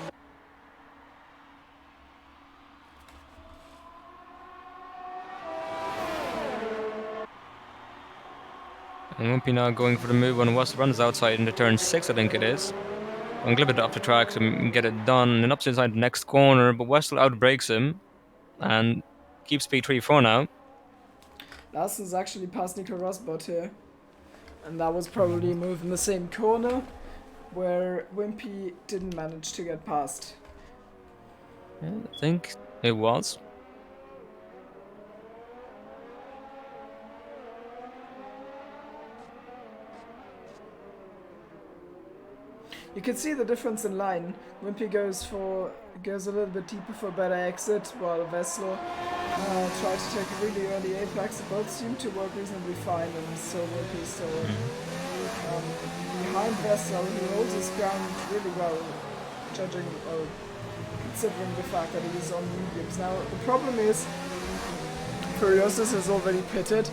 And Wimpy now going for the move when West runs outside into turn 6, I think it is. I'm glad it off the track to get it done and up inside the next corner, but Wessel outbrakes him and keeps P3 for now. Larson's actually past Nico Rosberg here. And that was probably a move in the same corner where Wimpy didn't manage to get past. Yeah, I think it was. You can see the difference in line. Wimpy goes a little bit deeper for a better exit, while Vessler tried to take a really early apex. Both seem to work reasonably fine, and so Wimpy still behind Vessler. He holds his ground really well, considering the fact that he is on mediums. Now the problem is, Furiosus is already pitted,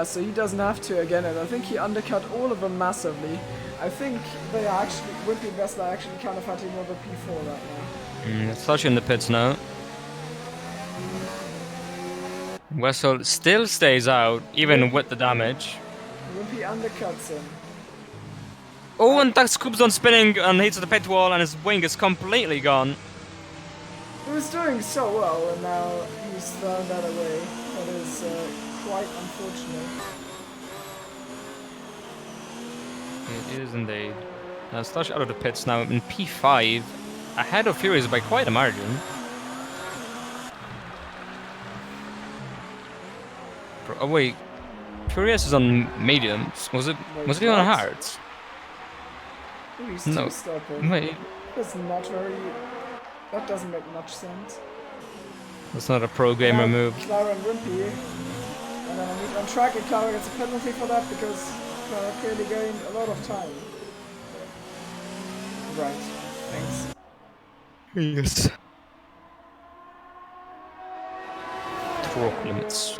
so he doesn't have to again, and I think he undercut all of them massively. I think they are actually, Wimpy and Vessler are actually kind of fighting over P4 right now. It's Sashi in the pits now. Wessel still stays out, even with the damage. Wimpy undercuts him. Oh, and that's Kubzon spinning and hits the pit wall, and his wing is completely gone. He was doing so well, and now he's thrown that away. That is quite unfortunate. It is indeed. Stash out of the pits now in P5, ahead of Furious by quite a margin. Oh wait, Furious is on mediums. Was it he on hards? Ooh, he's No. two-stopping. Wait, That's not very... That doesn't make much sense. that's not a pro gamer Now, move. Clara and Wimpy. And then on track, and Clara gets a penalty for that because Clara clearly gained a lot of time. Right. Thanks. Yes. Torque limits.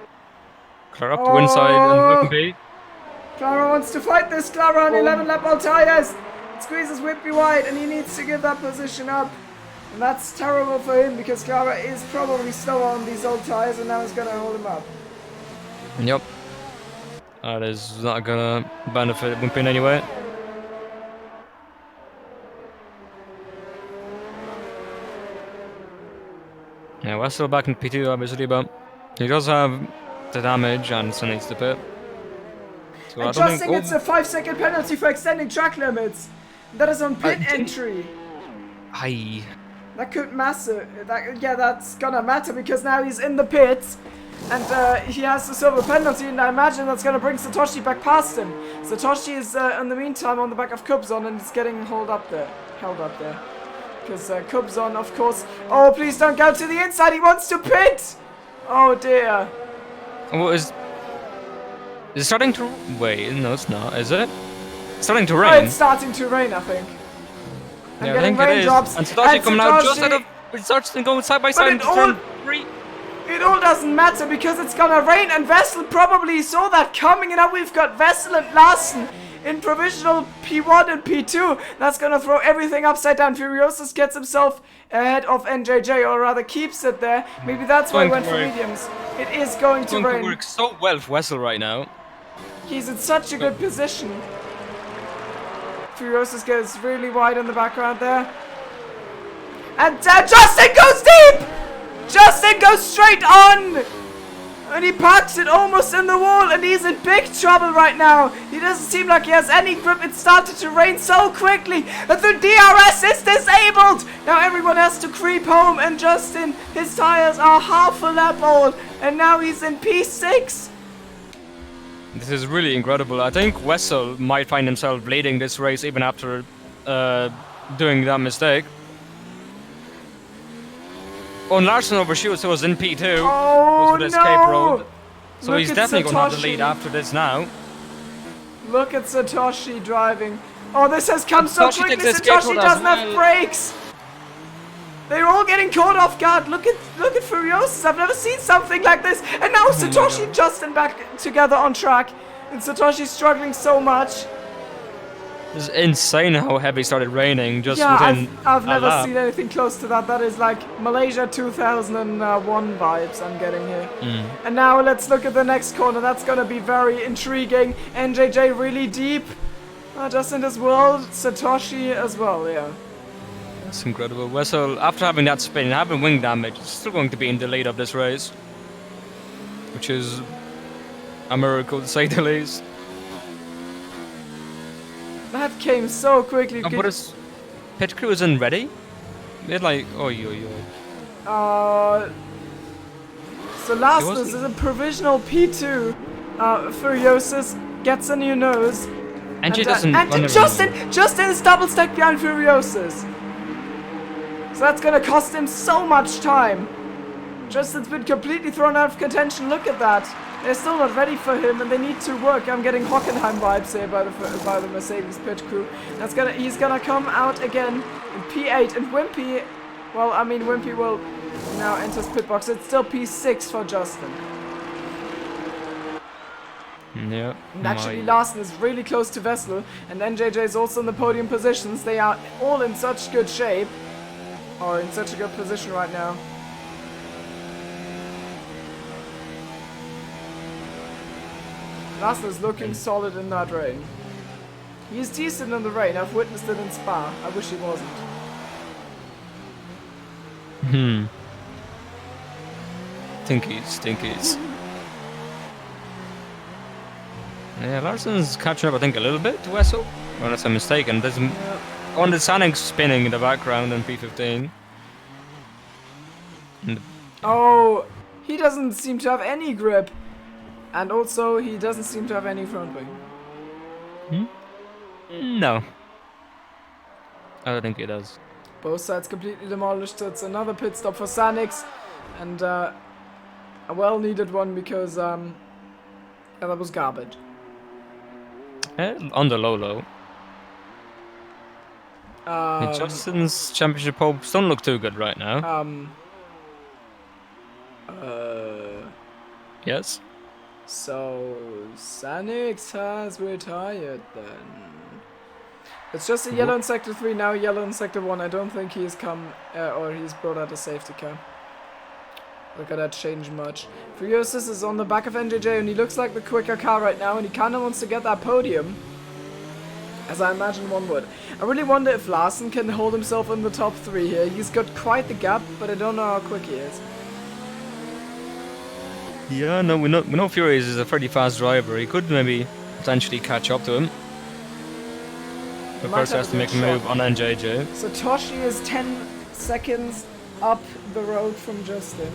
Clear up to inside and Wimpy. Clara wants to fight this. Clara on 11 lap all tires. It squeezes Wimpy wide, and he needs to give that position up. And that's terrible for him because Clara is probably slower on these old tires, and now he's gonna hold him up. Yep. That is not gonna benefit Wimpy in any way. Yeah, we're still back in P2 obviously, but he does have the damage and still needs to pit. So And Justin gets a 5-second penalty for extending track limits. That is on pit entry. Aye. That could matter. That's gonna matter because now he's in the pits. And he has the silver penalty, and I imagine that's gonna bring Satoshi back past him. Satoshi is in the meantime on the back of Kubzon and is getting held up there. Because Kubzon, of course... Oh, please don't go to the inside, he wants to pit! Oh dear. What is it starting to... Wait, no it's not, is it? It's starting to Oh, rain. it's starting to rain, I think. I'm Yeah, I getting think it is. raindrops. And Satoshi coming out just out of... It starts going side by side it into all- turn 3. It all doesn't matter because it's gonna rain, and Vessel probably saw that coming, and now we've got Vessel and Larsen in provisional P1 and P2. That's gonna throw everything upside down. Furiosus gets himself ahead of NJJ, or rather keeps it there. Maybe that's why he went for mediums. It is going to It's going rain. to work so well for Wessel right now. He's in such a good position. Furiosus goes really wide in the background there. And Justin goes deep! Justin goes straight on! And he parks it almost in the wall, and he's in big trouble right now. He doesn't seem like he has any grip. It started to rain so quickly that the DRS is disabled. Now everyone has to creep home, and Justin, his tires are half a lap old, and now he's in P6. This is really incredible. I think Wessel might find himself leading this race even after doing that mistake. Oh, and Larsen overshoots, so was in P2. Oh, Goes for the escape no! road. So Look he's at definitely going to have the Satoshi. lead after this now. Look at Satoshi driving. Oh, this has come so Satoshi quickly. takes the escape Satoshi road as doesn't have well. brakes. They're all getting caught off guard. Look at Furiosus. I've never seen something like this. And now Satoshi and Justin back together on track. And Satoshi's struggling so much. It's insane how heavy it started raining just Yeah, within I've a never lap. seen anything close to that. That is like Malaysia 2001 vibes I'm getting here. And now let's look at the next corner. That's gonna be very intriguing. NJJ really deep. Justin as well. Satoshi as well, yeah. That's incredible. Wessel, after having that spin and having wing damage, is still going to be in the lead of this race. Which is a miracle to say the least. That came so quickly. But his pit crew isn't ready? They're like, oi. So Lastness is a provisional P2. Furiosus gets a new nose. And she doesn't. And Justin is double stacked behind Furiosus. So that's gonna cost him so much time. Justin's been completely thrown out of contention. Look at that. They're still not ready for him, and they need to work. I'm getting Hockenheim vibes here by the Mercedes pit crew. He's gonna come out again in P8, and Wimpy. Well, I mean Wimpy will now enters pit box. It's still P6 for Justin. Yeah. And actually, Larsen is really close to Vessel, and NJJ is also in the podium positions. They are all in such good shape, or in such a good position right now. Larsen is looking solid in that rain. He's decent in the rain. I've witnessed it in Spa. I wish he wasn't. Tinkies. Yeah, Larson's catching up, I think, a little bit to Wessel. Unless I'm mistaken. There's on the Sonic spinning in the background in P15. Oh, he doesn't seem to have any grip. And also, he doesn't seem to have any front wing. No. I don't think he does. Both sides completely demolished, so it's another pit stop for Sanix. And a well-needed one because yeah, that was garbage. On the low. Justin's championship hopes don't look too good right now. Yes? So, Sanix has retired then. It's just a yellow in Sector 3, now yellow in Sector 1. I don't think he's come, or he's brought out a safety car. Look at that change much. Furiosus is on the back of NJJ, and he looks like the quicker car right now, and he kind of wants to get that podium. As I imagine one would. I really wonder if Larsen can hold himself in the top 3 here. He's got quite the gap, but I don't know how quick he is. Yeah, no, we know Furious is a pretty fast driver. He could maybe potentially catch up to him. But first he has to make a move on NJJ. So Toshi is 10 seconds up the road from Justin.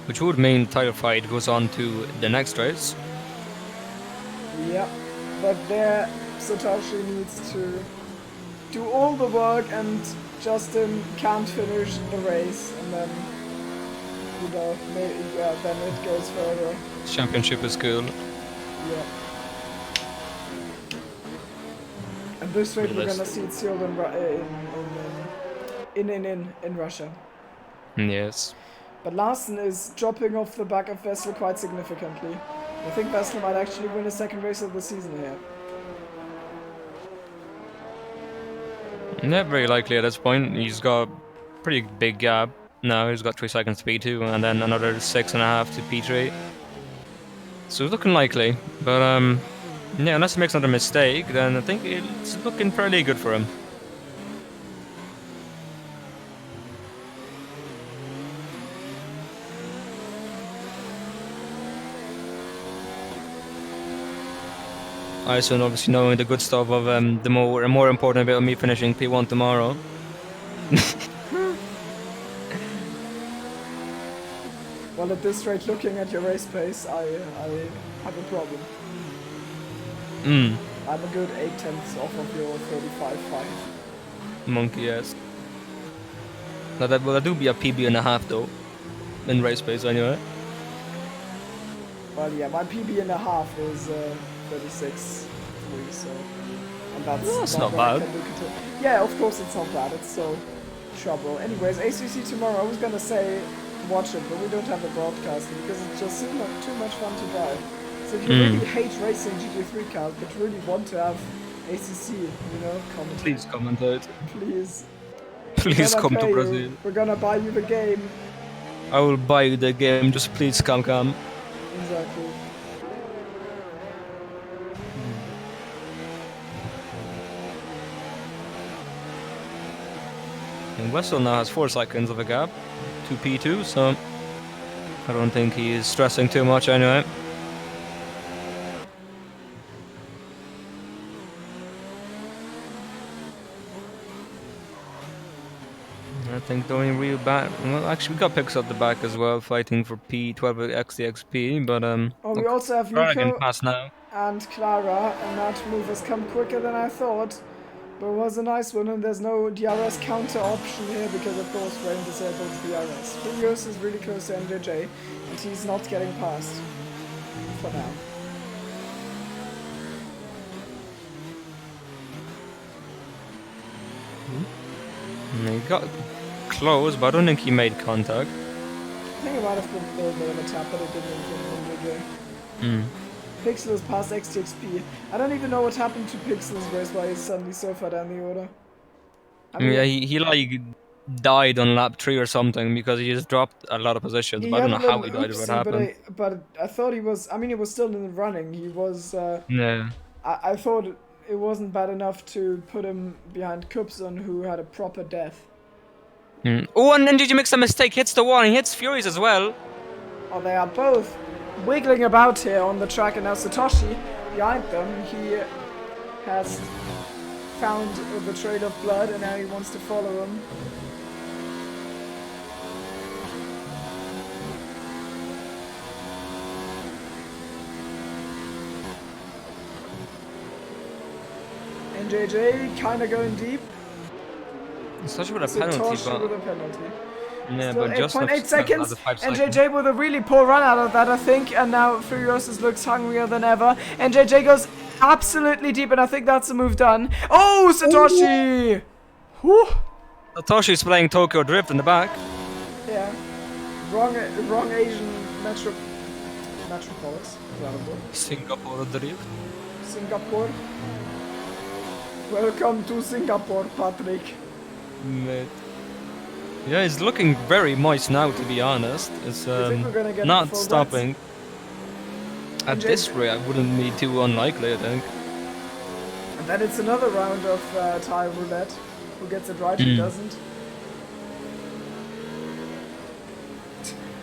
Which would mean the title fight goes on to the next race. Yep, but there Satoshi needs to do all the work and Justin can't finish the race, and then, you know, maybe, yeah, then it goes further. Championship is cool. Yeah. And this rate we're gonna see it sealed in Russia. Yes. But Larsen is dropping off the back of Vessel quite significantly. I think Vessel might actually win a second race of the season here. Not very likely at this point. He's got a pretty big gap now. He's got 3 seconds to P2 and then another 6.5 to P3. So it's looking likely. But yeah, unless he makes another mistake, then I think it's looking fairly good for him. Ison obviously knowing the good stuff of the more important bit of me finishing P1 tomorrow. Well, at this rate, looking at your race pace, I have a problem. I'm a good 8/10 off of your 35.5. Monkey, yes. Now that do be a PB and a half though, in race pace anyway. Well, yeah, my PB and a half is 36.3, so, and that's not bad. Yeah, of course it's not bad. It's still trouble. Anyways, ACC tomorrow. I was gonna say watch it, but we don't have the broadcasting because it's just too much fun to drive. So if you really hate racing GT3 cars, but really want to have ACC, you know, commentate. Please commentate. Please. Please come to pay Brazil. you. We're gonna buy you the game. I will buy you the game, just please come. Exactly. And Wessel now has 4 seconds of a gap to P2, so I don't think he is stressing too much anyway. I think the only real back. Well, actually, we got Pix at the back as well, fighting for P12 XDXP, but Oh, we also have Clara can Nico pass now. and Clara, and that move has come quicker than I thought. But it was a nice one, and there's no DRS counter option here because, of course, Rain disables DRS. Furious is really close to MJJ, and he's not getting past for now. He got close, but I don't think he made contact. I think it might have been a little bit of a tap, but it didn't from MJJ. Pixel is past XTXP. I don't even know what happened to Pixel's race, why he's suddenly so far down the order. I mean, Yeah, he like died on lap 3 or something because he just dropped a lot of positions, but I don't know how he died or what happened. But I thought he was, I mean, he was still in the running. He was, Yeah. I thought it wasn't bad enough to put him behind Kupson, who had a proper death. Oh, and then did you make some mistake? Hits the wall, and he hits Furious as well. Oh, they are both wiggling about here on the track, and now Satoshi behind them. He has found the trail of blood, and now he wants to follow him. NJJ kind of going deep. Such with a penalty, Satoshi with but a penalty. yeah, Still but just 8.8 seconds, and seconds. JJ with a really poor run out of that, I think, and now Furiosus looks hungrier than ever, and JJ goes absolutely deep, and I think that's the move done. Oh, Satoshi! Whew. Satoshi's playing Tokyo Drift in the back. Yeah. Wrong Asian metropolis. Singapore Drift. Singapore. Welcome to Singapore, Patrick. Mate. Yeah, it's looking very moist now, to be honest. It's think we're gonna get not full stopping. At this rate, I wouldn't be too unlikely, I think. And then it's another round of tire roulette. Who gets it right, who doesn't?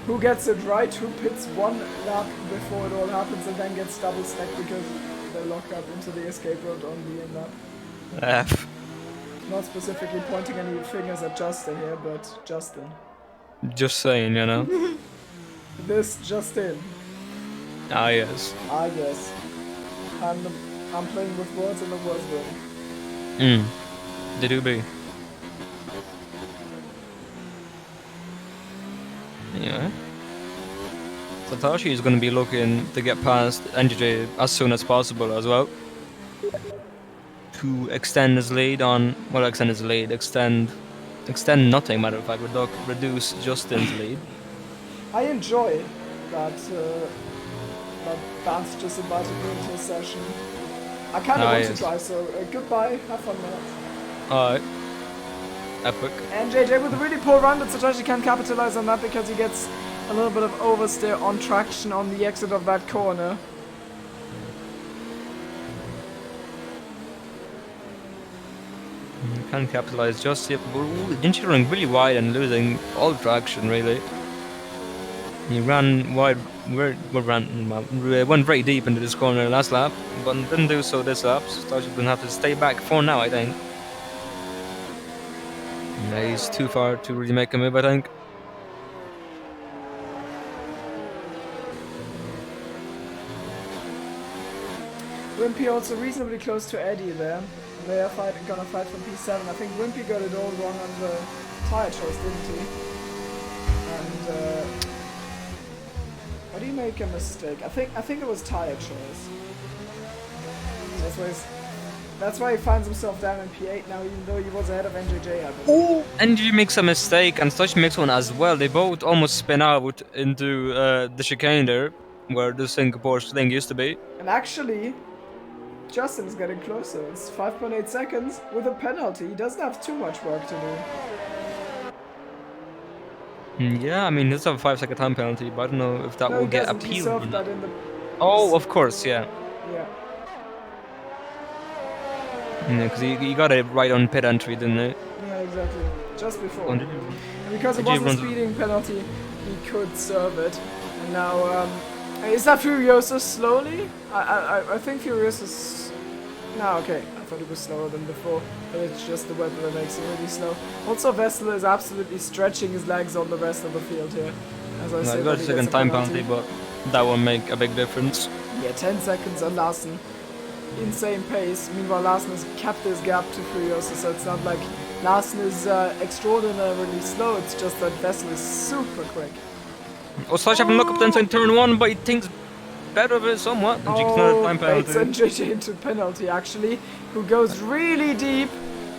Who gets it right, who pits one lap before it all happens and then gets double stacked because they're locked up into the escape road on the in lap. F. Not specifically pointing any fingers at Justin here, but Justin. Just saying, you know. This Justin. Ah, yes. I guess. I'm playing with words in the worst way. They do be. Yeah. Satoshi is going to be looking to get past NJJ as soon as possible as well. To extend his lead on, well, extend nothing, matter of fact, reduce Justin's lead. I enjoy that Vance just invited me into a session. I kind of want to try, so goodbye, have fun with Alright. Epic. And JJ with a really poor run, but Satoshi can capitalize on that because he gets a little bit of oversteer on traction on the exit of that corner. Can capitalize just yet. Running really wide and losing all traction, really. He ran wide, went very deep into this corner last lap, but didn't do so this lap. So Satoshi gonna have to stay back for now, I think. Yeah, he's too far to really make a move, I think. Wimpy also reasonably close to Eddie there. They are gonna fight for P7. I think Wimpy got it all wrong on the tire choice, didn't he? And why do you make a mistake? I think it was tire choice. That's why he finds himself down in P8 now, even though he was ahead of NJJ, I believe. Oh! NJJ makes a mistake, and Satoshi makes one as well. They both almost spin out into the chicane there. where the Singapore thing used to be. And actually, Justin's getting closer. It's 5.8 seconds with a penalty. He doesn't have too much work to do. Yeah, I mean, it's a 5-second time penalty, but I don't know if that No, will he get doesn't. He appealed. served that in the... Oh, of course, yeah. Yeah. Yeah, because he got it right on pit entry, didn't he? Yeah, exactly. Just before. And And because it did you wasn't a run- speeding penalty, he could serve it. And now, is that Furiosa slowly? I think Furiosa's... No, okay. I thought it was slower than before, but it's just the weather that makes it really slow. Also, Vettel is absolutely stretching his legs on the rest of the field here. As I No, said, he got a he second gets time penalty, but that won't make a big difference. Yeah, 10 seconds on Larsen. Insane pace. Meanwhile, Larsen has kept his gap to Furiosa, so it's not like Larsen is extraordinarily slow. It's just that Vettel is super quick. Oh, Slash having look up then saying turn 1, but he thinks better of it somewhat. And Jigs another time baits penalty. NJJ into penalty, actually, who goes really deep.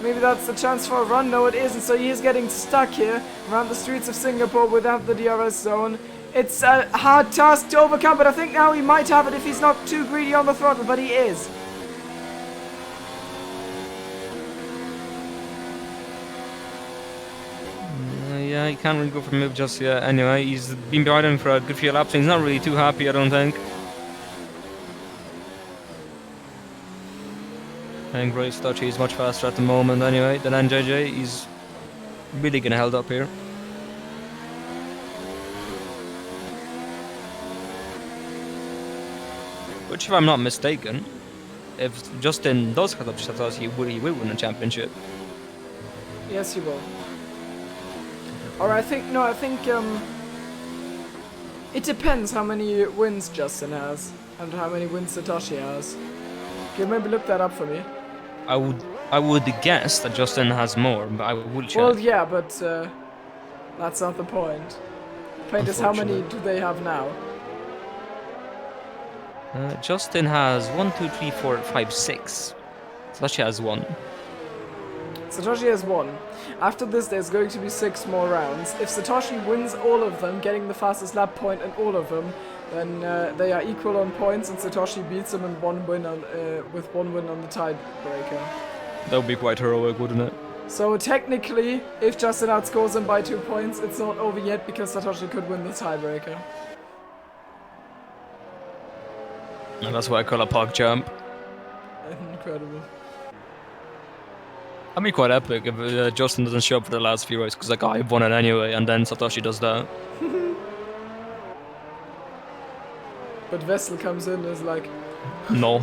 Maybe that's the chance for a run. No, it isn't. So he is getting stuck here around the streets of Singapore without the DRS zone. It's a hard task to overcome, but I think now he might have it if he's not too greedy on the throttle, but he is. Yeah, he can't really go for a move just yet. Anyway, he's been behind him for a good few laps, and he's not really too happy, I don't think. I think Roy Stochy is much faster at the moment anyway than NJJ. He's really getting held up here. Which, if I'm not mistaken, if Justin does cut up Satoshi, he will win the championship. Yes, he will. Or I think it depends how many wins Justin has and how many wins Satoshi has. Can you maybe look that up for me? I would guess that Justin has more, but I will check. Well, yeah, but that's not the point. The point is how many do they have now? Justin has 1, 2, 3, 4, 5, 6. Satoshi has 1. Satoshi has 1. After this, there's going to be 6 more rounds. If Satoshi wins all of them, getting the fastest lap point in all of them, then they are equal on points, and Satoshi beats him in with 1 win on the tiebreaker. That would be quite heroic, wouldn't it? So technically, if Justin outscores him by 2 points, it's not over yet because Satoshi could win the tiebreaker. And that's why I call a park jump. Incredible. That'd be quite epic if Justin doesn't show up for the last few races, because like, I've won it anyway, and then Satoshi does that. But Vettel comes in and is like... No.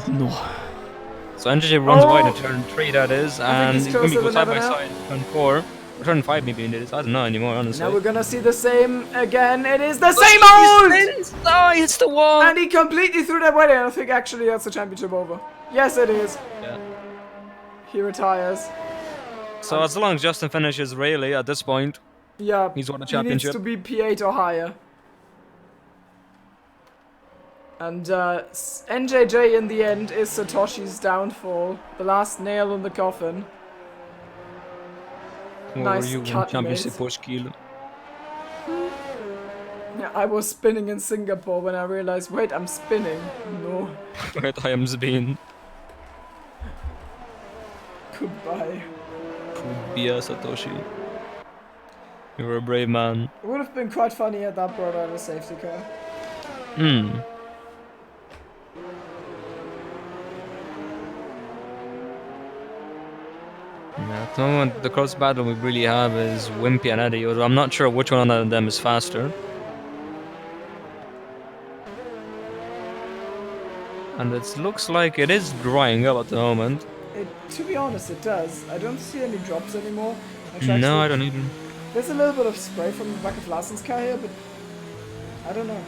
So NJJ runs wide in turn 3, that is, I think and he's he's going to closer go side than by ever side. Turn 4. Or turn 5 maybe it is. I don't know anymore, honestly. Now we're gonna see the same again. It is the same old! Oh, it's the wall! And he completely threw that away. I think actually that's the championship over. Yes, it is. Yeah. He retires. So as long as Justin finishes really at this point, Yeah, he's won the he championship. needs to be P8 or higher. And NJJ in the end is Satoshi's downfall. The last nail in the coffin. Where Nice were you in cut, championship mate. push kill? Yeah, I was spinning in Singapore when I realized, wait, I'm spinning. No. Right, I am Zbin. Goodbye. Bia Satoshi. You're a brave man. It would have been quite funny had that brought out a safety car. Hmm. Yeah, at the moment, the cross battle we really have is Wimpy and Eddie, although I'm not sure which one of them is faster. And it looks like it is drying up at the moment. To be honest, it does. I don't see any drops anymore. No, I don't either. There's a little bit of spray from the back of Larsen's car here, but I don't know.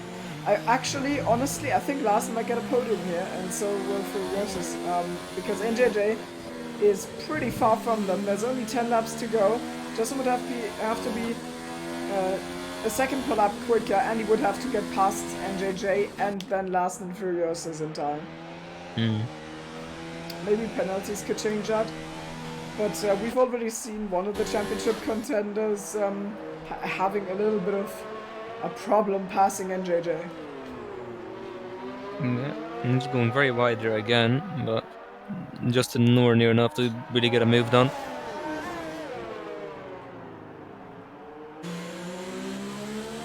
Honestly, I think Larsen might get a podium here, and so will Furiosus, because NJJ is pretty far from them. There's only 10 laps to go. Justin would have to be a second per lap quicker, and he would have to get past NJJ and then Larsen and Furiosus in time. Maybe penalties could change that. But we've already seen one of the championship contenders having a little bit of a problem passing NJJ. Yeah, I'm just going very wide there again, but just nowhere near enough to really get a move done.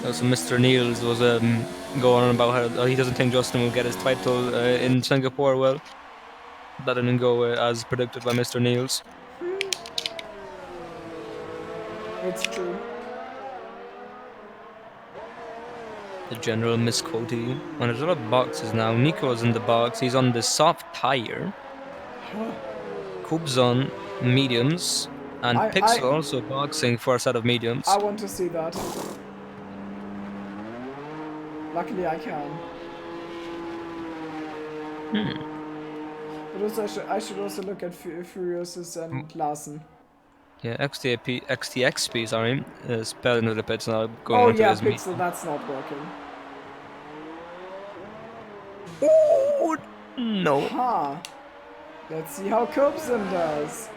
So Mr. Niels was going on about how he doesn't think Justin will get his title in Singapore. Well, that didn't go as predicted by Mr. Niels. It's true. The general misquoting. And there's a lot of boxes now. Nico's in the box. He's on the soft tire. Coop's on mediums. And I Pixel also boxing for a set of mediums. I want to see that. Luckily I can. But also I should also look at Furiosus and Larsen. Yeah, XTXP, sorry, is spelling into the pits now. Going Oh on to yeah, his Pixel, that's not working. Oh no! Huh. Let's see how Cobson does.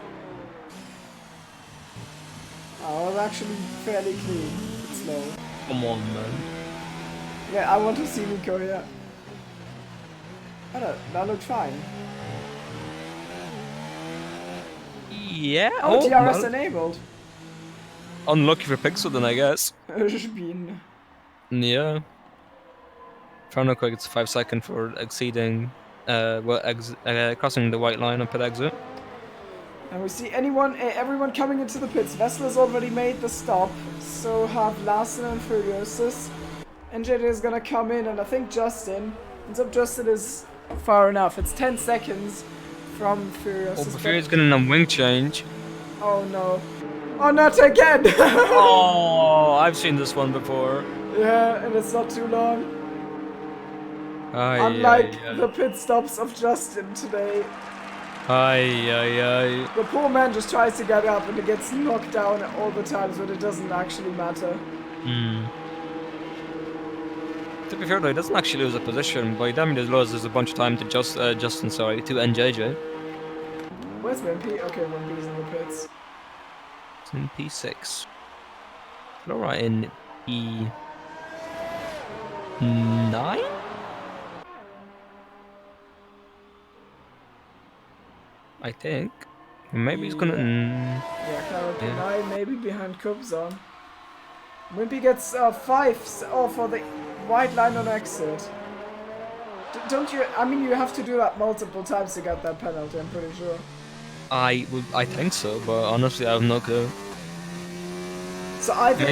Oh, it's actually fairly clean. It's slow. Come on, man. Yeah, I want to see Nico here. Oh, no, that looked fine. Yeah. Oh, TRS well, enabled. unlucky for Pixel then, I guess. Spin. Yeah. Trying to quick, it's 5 seconds for exceeding, crossing the white line on pit exit. And we see everyone coming into the pits. Vessler's already made the stop, so have Larsen and Furiosus. NJD is gonna come in, and I think Justin. Ends up Justin is far enough. It's 10 seconds from Furiosus. Oh, but Fury's getting a wing change. Oh no. Oh, not again! Oh, I've seen this one before. Yeah, and it's not too long. Unlike the pit stops of Justin today. The poor man just tries to get up and it gets knocked down all the times, but it doesn't actually matter. To be fair though, he doesn't actually lose a position. By the time he loses a bunch of time to Justin, sorry, to NJJ. Where's Wimpy? Okay, Wimpy's in the pits. It's in P6. Flora in P9? I think. Maybe he's gonna. Yeah, Clara P9, maybe behind Kubzon. Wimpy gets 5 for the white line on exit. Don't you? I mean, you have to do that multiple times to get that penalty, I'm pretty sure. I think so, but honestly, I have no clue. So either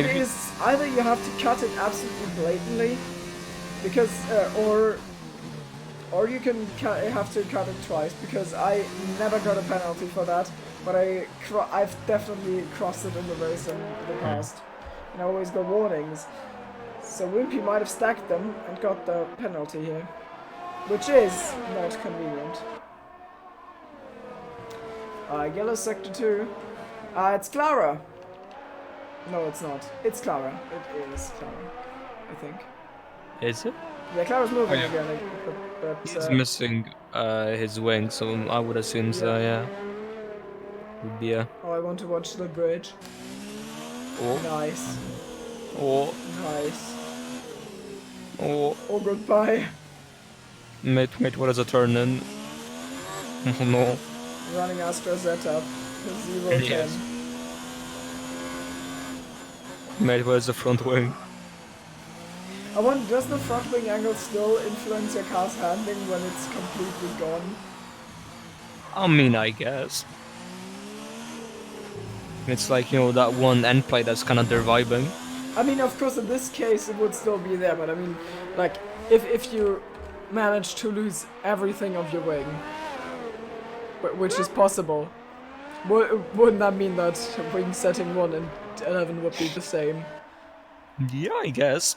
you have to cut it absolutely blatantly, because or you can have to cut it twice, because I never got a penalty for that, but I've definitely crossed it in the race in the past, and I always got warnings. So Wimpy might have stacked them and got the penalty here, which is not convenient. Yellow sector 2. It's Clara. No, it's not. It's Clara. It is Clara, I think. Is it? Yeah, Clara's moving again, but he's missing his wing, so I would assume so. Yeah. Would be a. Oh, I want to watch the bridge. Oh. Nice. Oh. Nice. Oh. Oh, goodbye. Mate, what is a turn in? Oh no. Running Astra setup. 0-10. Yes. Mate, where's the front wing? I wonder, does the front wing angle still influence your car's handling when it's completely gone? I mean, I guess. It's like, you know, that one end plate that's kind of their vibing. I mean, of course, in this case, it would still be there, but I mean, like, if you manage to lose everything of your wing, which is possible, wouldn't that mean that wing setting 1 and 11 would be the same? Yeah, I guess.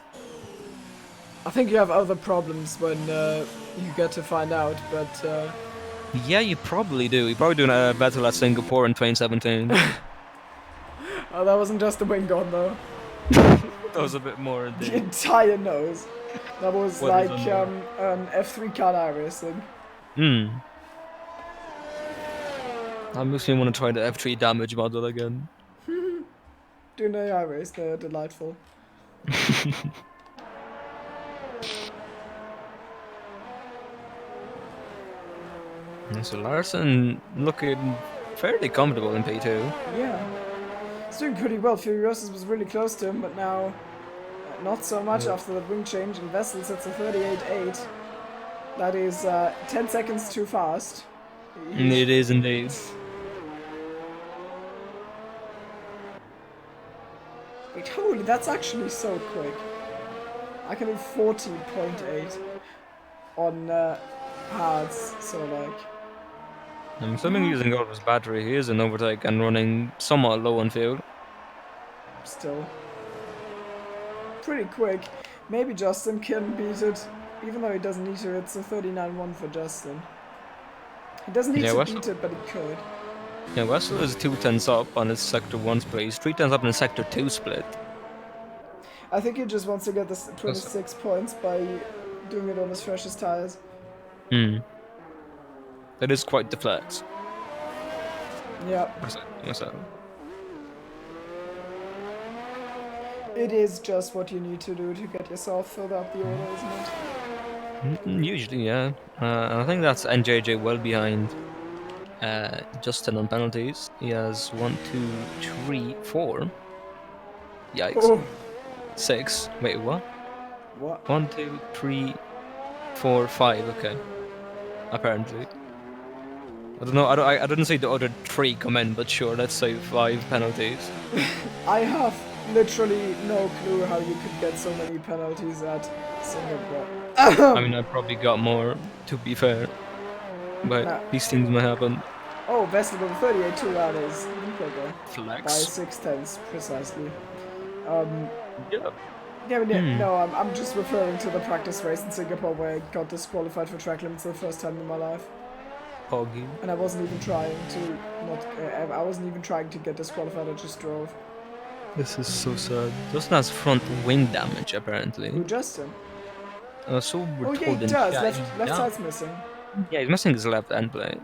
I think you have other problems when you get to find out, but... Yeah, you probably do. You're probably doing a battle at Singapore in 2017. Oh, that wasn't just the wing gone, though. That was a bit more indeed. The entire nose. That was What like is an F3 car racing. That makes me want to try the F3 damage model again. Doing the AI race, they're delightful. So Larson looking fairly comfortable in P2. Yeah. He's doing pretty well. Furiosus was really close to him, but now not so much Yeah. after that wing change. And Vessel sits a 38.8. That is 10 seconds too fast. It is indeed. Wait, holy, that's actually so quick. I can do 40.8 on hards, so like... I'm assuming using all of his battery, he is in overtake and running somewhat low on fuel. Still. Pretty quick. Maybe Justin can beat it, even though he doesn't need to. It's a 39.1 for Justin. He doesn't need to beat it, but he could. Yeah, Wessel is 2 tenths up on his Sector 1 split. He's 3 tenths up in his Sector 2 split. I think he just wants to get this 26 points by doing it on his freshest tires. Hmm. That is quite the flex. Yeah. Myself. It is just what you need to do to get yourself filled up the order, isn't it? Usually, yeah. I think that's NJJ well behind Justin on penalties. He has 1, 2, 3, 4. Yikes. Oh. 6. Wait, what? What? 1, 2, 3, 4, 5. Okay. Apparently. I don't know. I didn't see the other 3 come in, but sure. Let's say 5 penalties. I have literally no clue how you could get so many penalties at Singapore. I mean, I probably got more, to be fair. But Nah. these things might happen. Oh, Vestal with 38.2, that is quicker. By Flex. 6 tenths, precisely. Yeah. Yeah, but no, I'm just referring to the practice race in Singapore where I got disqualified for track limits for the first time in my life. Poggy. And I wasn't even trying to I wasn't even trying to get disqualified, I just drove. This is so sad. Justin has front wing damage, apparently. Who, Justin? So we're Oh yeah, told he in does. chat. Left side's missing. Yeah, he's missing his left end plate.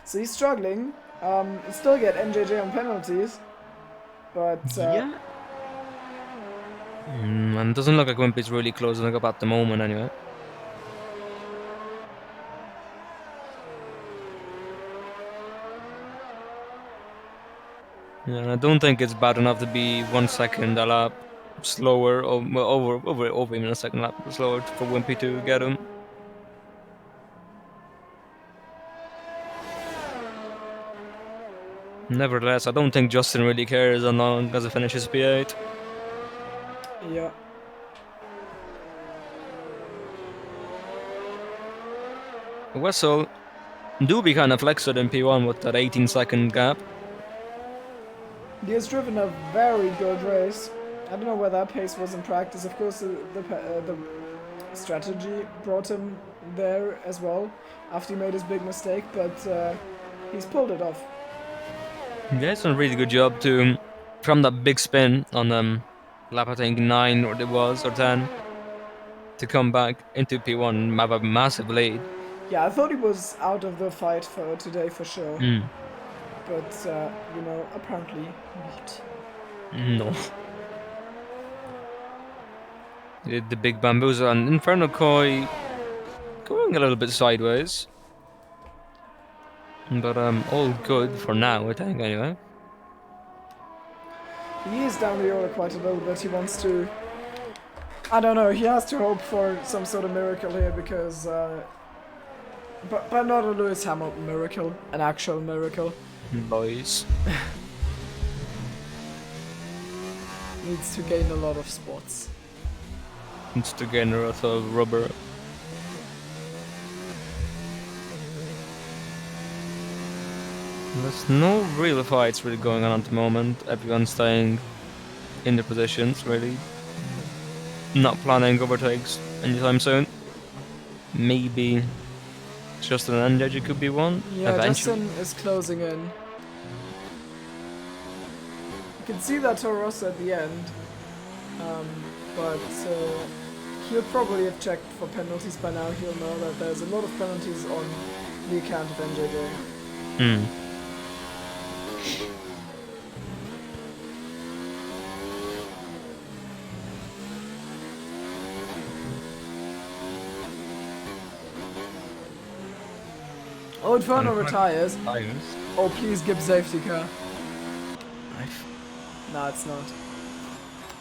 So he's struggling. He'll still get NJJ on penalties. But, Yeah. And it doesn't look like Wimpy's really closing up at the moment, anyway. Yeah, I don't think it's bad enough to be 1 second a lap slower, or over even a second lap slower for Wimpy to get him. Nevertheless, I don't think Justin really cares as long as he finishes P8. yeah. Wessel do be kind of flexed in P1 with that 18-second gap. He has driven a very good race. I don't know where that pace was in practice. Of course, the strategy brought him there as well after he made his big mistake, but he's pulled it off. Yeah, he's done a really good job to, from that big spin on lap I think 9 or it was, or 10, to come back into P1 and have a massive lead. Yeah, I thought he was out of the fight for today for sure. But, you know, apparently not. No. He did the big bamboozle and Inferno Koi going a little bit sideways. But all good for now, I think, anyway. He is down the order quite a little bit. He wants to... I don't know, he has to hope for some sort of miracle here because... But not a Lewis Hamilton miracle, an actual miracle. Boys. Needs to gain a lot of spots. Needs to gain a lot of rubber. There's no real fights really going on at the moment. Everyone's staying in their positions, really. Not planning overtakes anytime soon. Maybe Justin and Deji could be one. Yeah, eventually. Justin is closing in. You can see that Toro Rosso at the end. But he'll probably have checked for penalties by now. He'll know that there's a lot of penalties on the account of NJJ. Oh, Inferno retires. Tires. Oh, please give safety car. I've- No, it's not.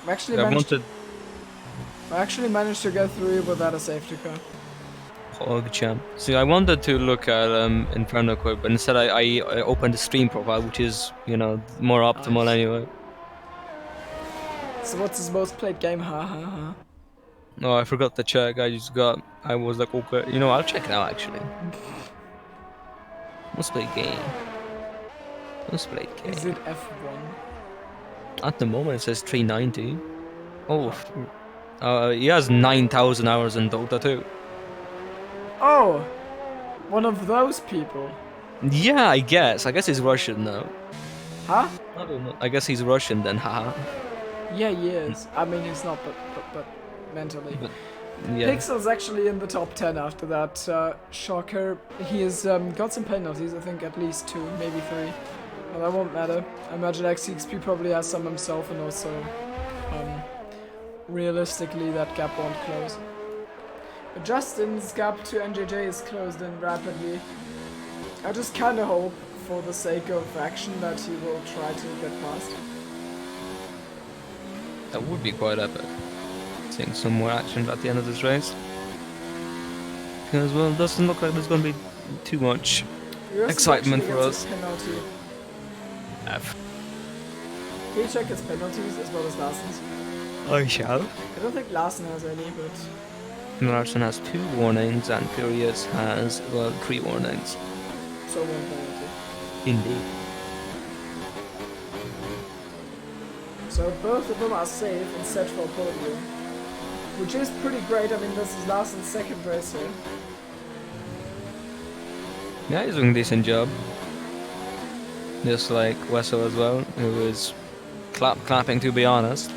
I actually I managed. wanted I actually managed to get through without a safety car. Hog Champ. See, I wanted to look at Inferno Quick, but instead I opened the stream profile, which is, you know, more optimal Nice. anyway. So what's his most played game? Ha ha ha. No, I forgot to check. I was like, okay, you know, I'll check it out actually. Most played game. Most played game. Is it F1? At the moment it says 390. Oh, he has 9,000 hours in Dota too. Oh, one of those people. Yeah, I guess. I guess he's Russian now. Huh? I don't know. I guess he's Russian then, haha. Yeah, he is. I mean, he's not, but mentally. But, yeah. Pixel's actually in the top 10 after that. Shocker. He has got some penalties, I think at least 2, maybe 3. But that won't matter. I imagine XCXP probably has some himself, and also, realistically, that gap won't close. But Justin's gap to NJJ is closed in rapidly. I just kinda hope, for the sake of action, that he will try to get past. That would be quite epic. Seeing some more action at the end of this race. Because, well, it doesn't look like there's going to be too much excitement for us. Penalty. F. Can you check his penalties as well as Larsen's? I shall. I don't think Larsen has any, but Larson has 2 warnings and Furious has, well, 3 warnings. so one penalty. Indeed. So both of them are safe and set for a podium, which is pretty great. I mean, this is Larsen's second race here. Yeah, he's doing a decent job. Just like Wesso as well, who is clapping to be honest.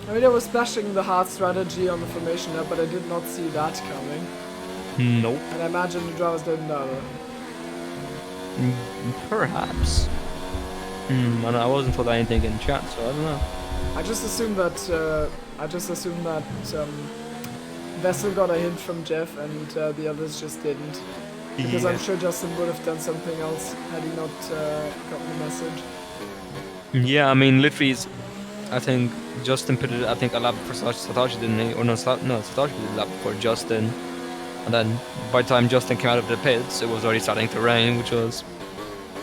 I mean, I was splashing the hard strategy on the formation up, but I did not see that coming. Nope. And I imagine the drivers didn't either. Perhaps. And I wasn't told anything in chat, so I don't know. I just assumed that Vessel got a hint from Jeff and the others just didn't. Because I'm sure Justin would have done something else had he not gotten the message. Yeah, I mean, literally, I think Justin put it, I think, a lap for Satoshi, didn't he? Or no, Satoshi did a lap for Justin. And then by the time Justin came out of the pits, it was already starting to rain, which was,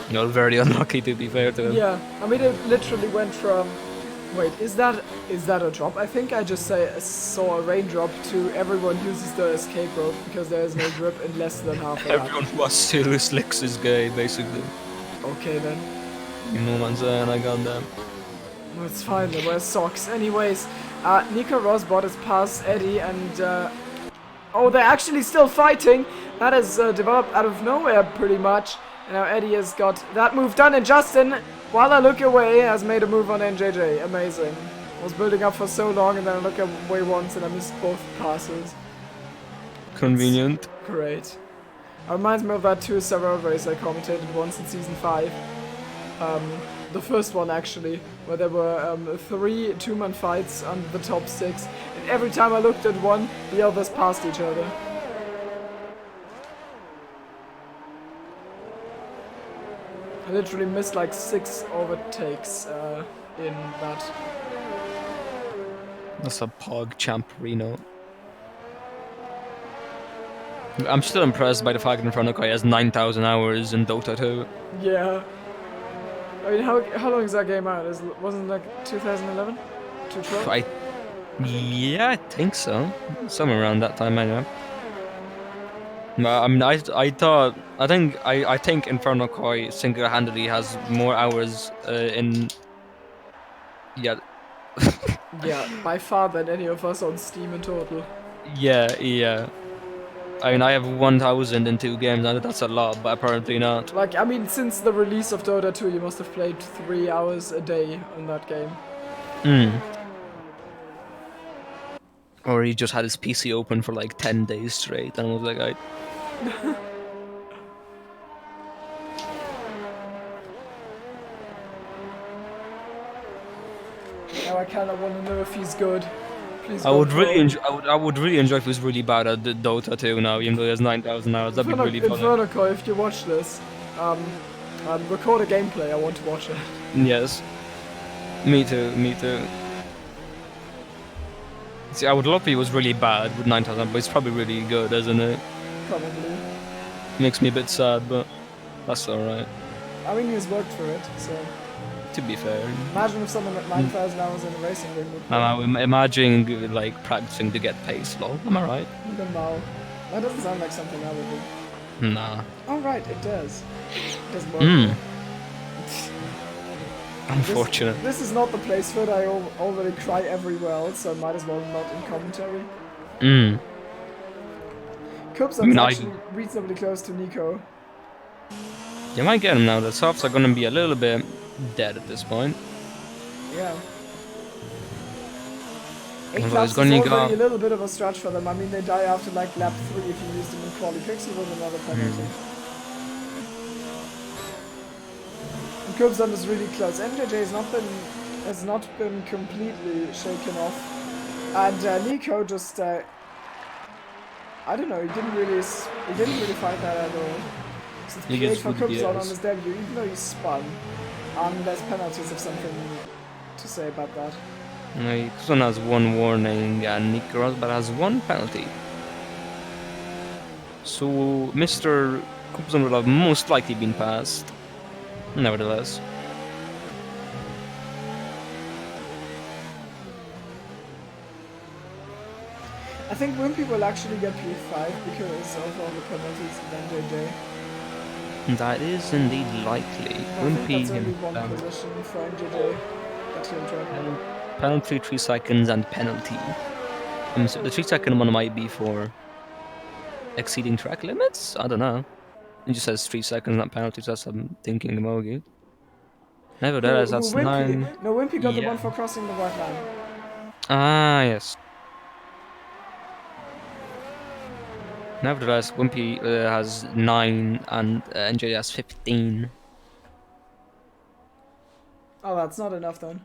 you know, very unlucky to be fair to him. Yeah, I mean, it literally went from... Wait, is that a drop? I think I just saw a raindrop to everyone uses the escape rope because there is no grip in less than half a lap. Everyone was to slicks is gay, basically. Okay then. You know what I'm saying? I got them. Well, it's fine, there were socks. Anyways, Nico Rosbot is past Eddie and... oh, they're actually still fighting! That has developed out of nowhere, pretty much. And now Eddie has got that move done, and Justin, while I look away, has made a move on NJJ. Amazing. I was building up for so long, and then I look away once, and I missed both passes. Convenient. It's great. It reminds me of that 2 SLR race I commentated once in Season 5. The first one, actually, where there were 3 two-man fights under the top 6. And every time I looked at one, the others passed each other. I literally missed like 6 overtakes in that. That's a Pog Champ Reno. I'm still impressed by the fact that Inferno has 9,000 hours in Dota 2. Yeah. I mean, how long is that game out? Wasn't it like 2011? 2012? Yeah, I think so. Somewhere around that time, anyway. I mean, I think Inferno Koi single-handedly has more hours in. Yeah. Yeah, by far than any of us on Steam in total. Yeah. I mean, I have 1,000 in 2 games, and that's a lot, but apparently not. Like, I mean, since the release of Dota 2, you must have played 3 hours a day on that game. Or he just had his PC open for like 10 days straight, and was like, Now I kinda wanna know if he's good. Please I go would really pro. enjoy. I would really enjoy if he was really bad at the Dota 2 now, even though he has 9,000 hours. That'd be really fun. Infernico, if you watch this, record a gameplay. I want to watch it. Yes. Me too. Me too. See, I would love if he was really bad with 9,000, but he's probably really good, isn't it? Probably. Makes me a bit sad, but that's alright. I mean, he's worked for it, so. To be fair. Imagine if someone at 9,000 hours in a racing ring would. I'm imagining like practicing to get pace. Lol. Am I right? Even now. That doesn't sound like something I would do. Nah. Oh, right, it does. It doesn't work. Hmm. Unfortunate. This is not the place for it. I already cry everywhere else, so I might as well not in commentary. Hmm. Cubs I mean, are actually reasonably close to Nico. You might get him now. The softs are gonna be a little bit dead at this point. Yeah. Although 8 laps is gonna already a little bit of a stretch for them. I mean, they die after like lap 3 if you use them in quali. Pixel with another penalty. And Cubs is really close. MJJ has not been completely shaken off. And Nico just I don't know, he didn't really fight that at all. Since He P8 gets for good Cubs on gears. his debut, even though he spun. There's penalties have something to say about that. No, Kusan has one warning and Nick Rosberg has one penalty. So Mr. Kubson will have most likely been passed. Nevertheless. I think Wimpy will actually get P5 because of all the penalties of NJJ. That is indeed likely. I think that's only one Wimpy position for NJJ that he'll drop. penalty 3 seconds and penalty. So the 3-second one might be for exceeding track limits? I don't know. It just says 3 seconds, not penalty, so that's I'm thinking emoji. Nevertheless, that's Wimpy? 9. No, Wimpy got the Yeah. one for crossing the white line. Ah, yes. Nevertheless, Wimpy has 9 and NJ has 15. Oh, that's not enough then.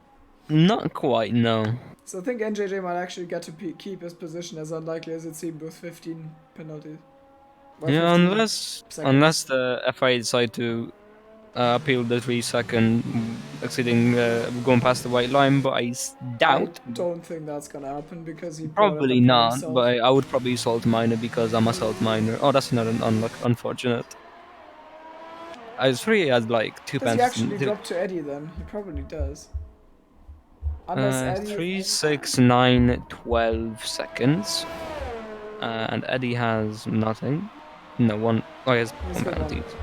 Not quite, no. So I think NJJ might actually get to keep his position, as unlikely as it seemed with 15 penalties. Well, Yeah, 15 unless seconds. the FIA decide to appeal the 3-second exceeding going past the white line, but I doubt. I don't think that's gonna happen because he brought it Probably up not, himself. but I would probably salt minor because I'm a salt minor. Oh, that's not unfortunate. I was free as like 2 Does he penalties. actually drop to Eddie then? He probably does. Unless Eddie... 3, 6, 9, 12 seconds. And Eddie has nothing. No, one. Oh, he has He's one got penalty. It's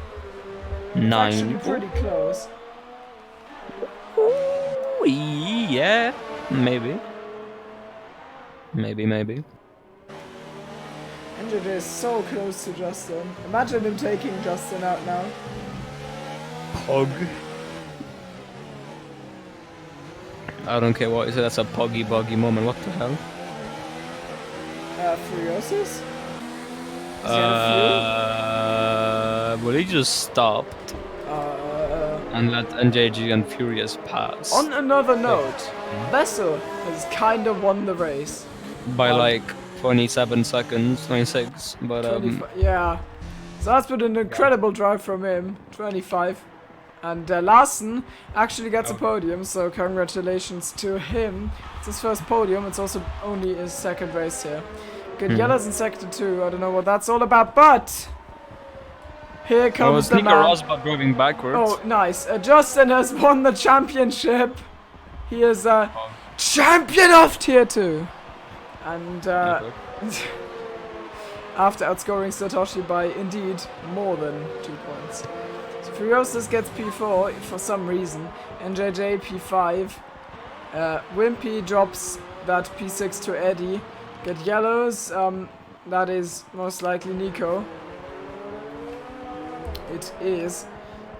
9. actually pretty close. Ooh, yeah, maybe. Maybe. NJJ is so close to Justin. Imagine him taking Justin out now. Pog. I don't care what you say, that's a poggy boggy moment. What the hell? Furiosus? Well, he just stopped and let NJG and Furious pass On another note, Vessel has kind of won the race. by like 27 seconds, 26. But 25, yeah. So that's been an incredible drive from him. 25. And Larsen actually gets a podium, so congratulations to him. It's his first podium, it's also only his second race here. Good, Yellow's in sector 2, I don't know what that's all about, but... Here comes the Nico man. Rosberg driving backwards. Oh, nice. Justin has won the championship. He is champion of Tier 2. And after outscoring Satoshi by indeed more than 2 points. So Furiosus gets P4 for some reason. NJJ P5. Wimpy drops that P6 to Eddie. Get Yellows. That is most likely Nico. It is.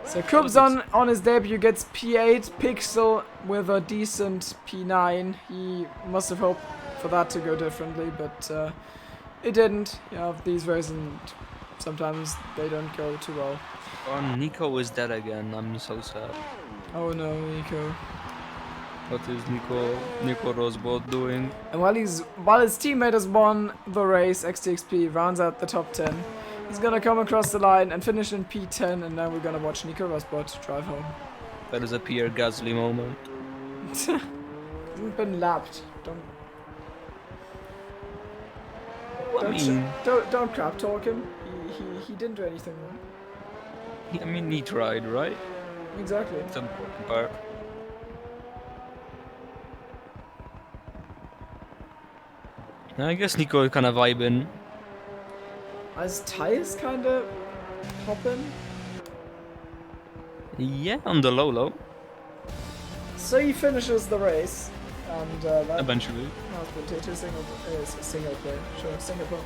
So Kubson on his debut gets P8, Pixel with a decent P9. He must have hoped for that to go differently, but it didn't. You know, these races, sometimes they don't go too well. Oh, Nico is dead again. I'm so sad. Oh no, Nico. What is Nico Rosberg doing? And while his teammate has won the race, XTXP rounds out the top 10. He's gonna come across the line and finish in P10, and then we're gonna watch Nico Rosberg drive home. That is a Pierre Gasly moment. Hasn't been lapped. Don't crap talk him. He didn't do anything wrong. I mean, he tried, right? Exactly. It's an important part. I guess Nico is kind of vibing. His tires kind of popping. Yeah, on the low. So he finishes the race, and that Eventually. has been T2 single play. Sure, single play.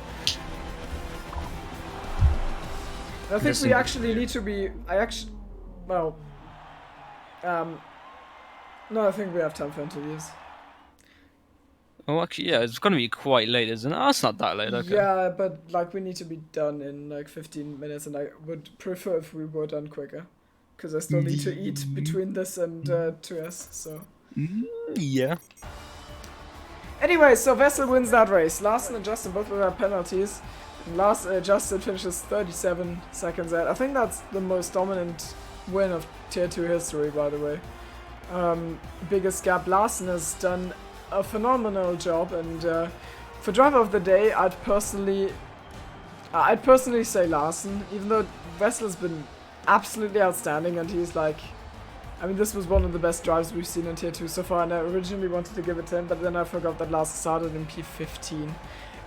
I think we actually need to be. No, I think we have time for interviews. Oh, actually, yeah, it's gonna be quite late, isn't it? Oh, it's not that late, okay. Yeah, but like we need to be done in like 15 minutes, and I would prefer if we were done quicker, because I still need to eat between this and 2S. So. Yeah. Anyway, so Vettel wins that race. Larson and Justin both without penalties. And Justin finishes 37 seconds out. I think that's the most dominant win of Tier 2 history, by the way. Biggest gap. Larson has done a phenomenal job, and for driver of the day, I'd personally say Larson, even though Vettel's been absolutely outstanding, and he's like, I mean, this was one of the best drives we've seen in Tier 2 so far, and I originally wanted to give it to him, but then I forgot that Larson started in P15.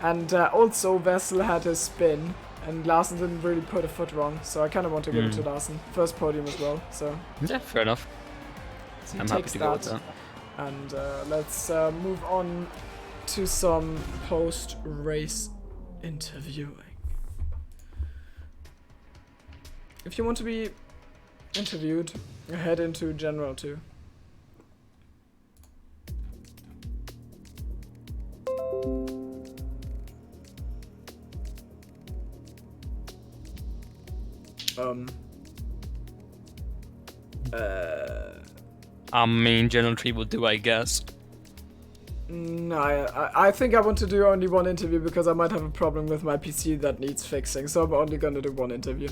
And also, Vettel had his spin, and Larson didn't really put a foot wrong, so I kind of want to give it to Larson. First podium as well, so. Yeah, fair enough. So I'm happy to go with that. And let's move on to some post-race interviewing. If you want to be interviewed, head into General 2. I mean, General 3 will do, I guess. No, I think I want to do only one interview because I might have a problem with my PC that needs fixing, so I'm only gonna do one interview.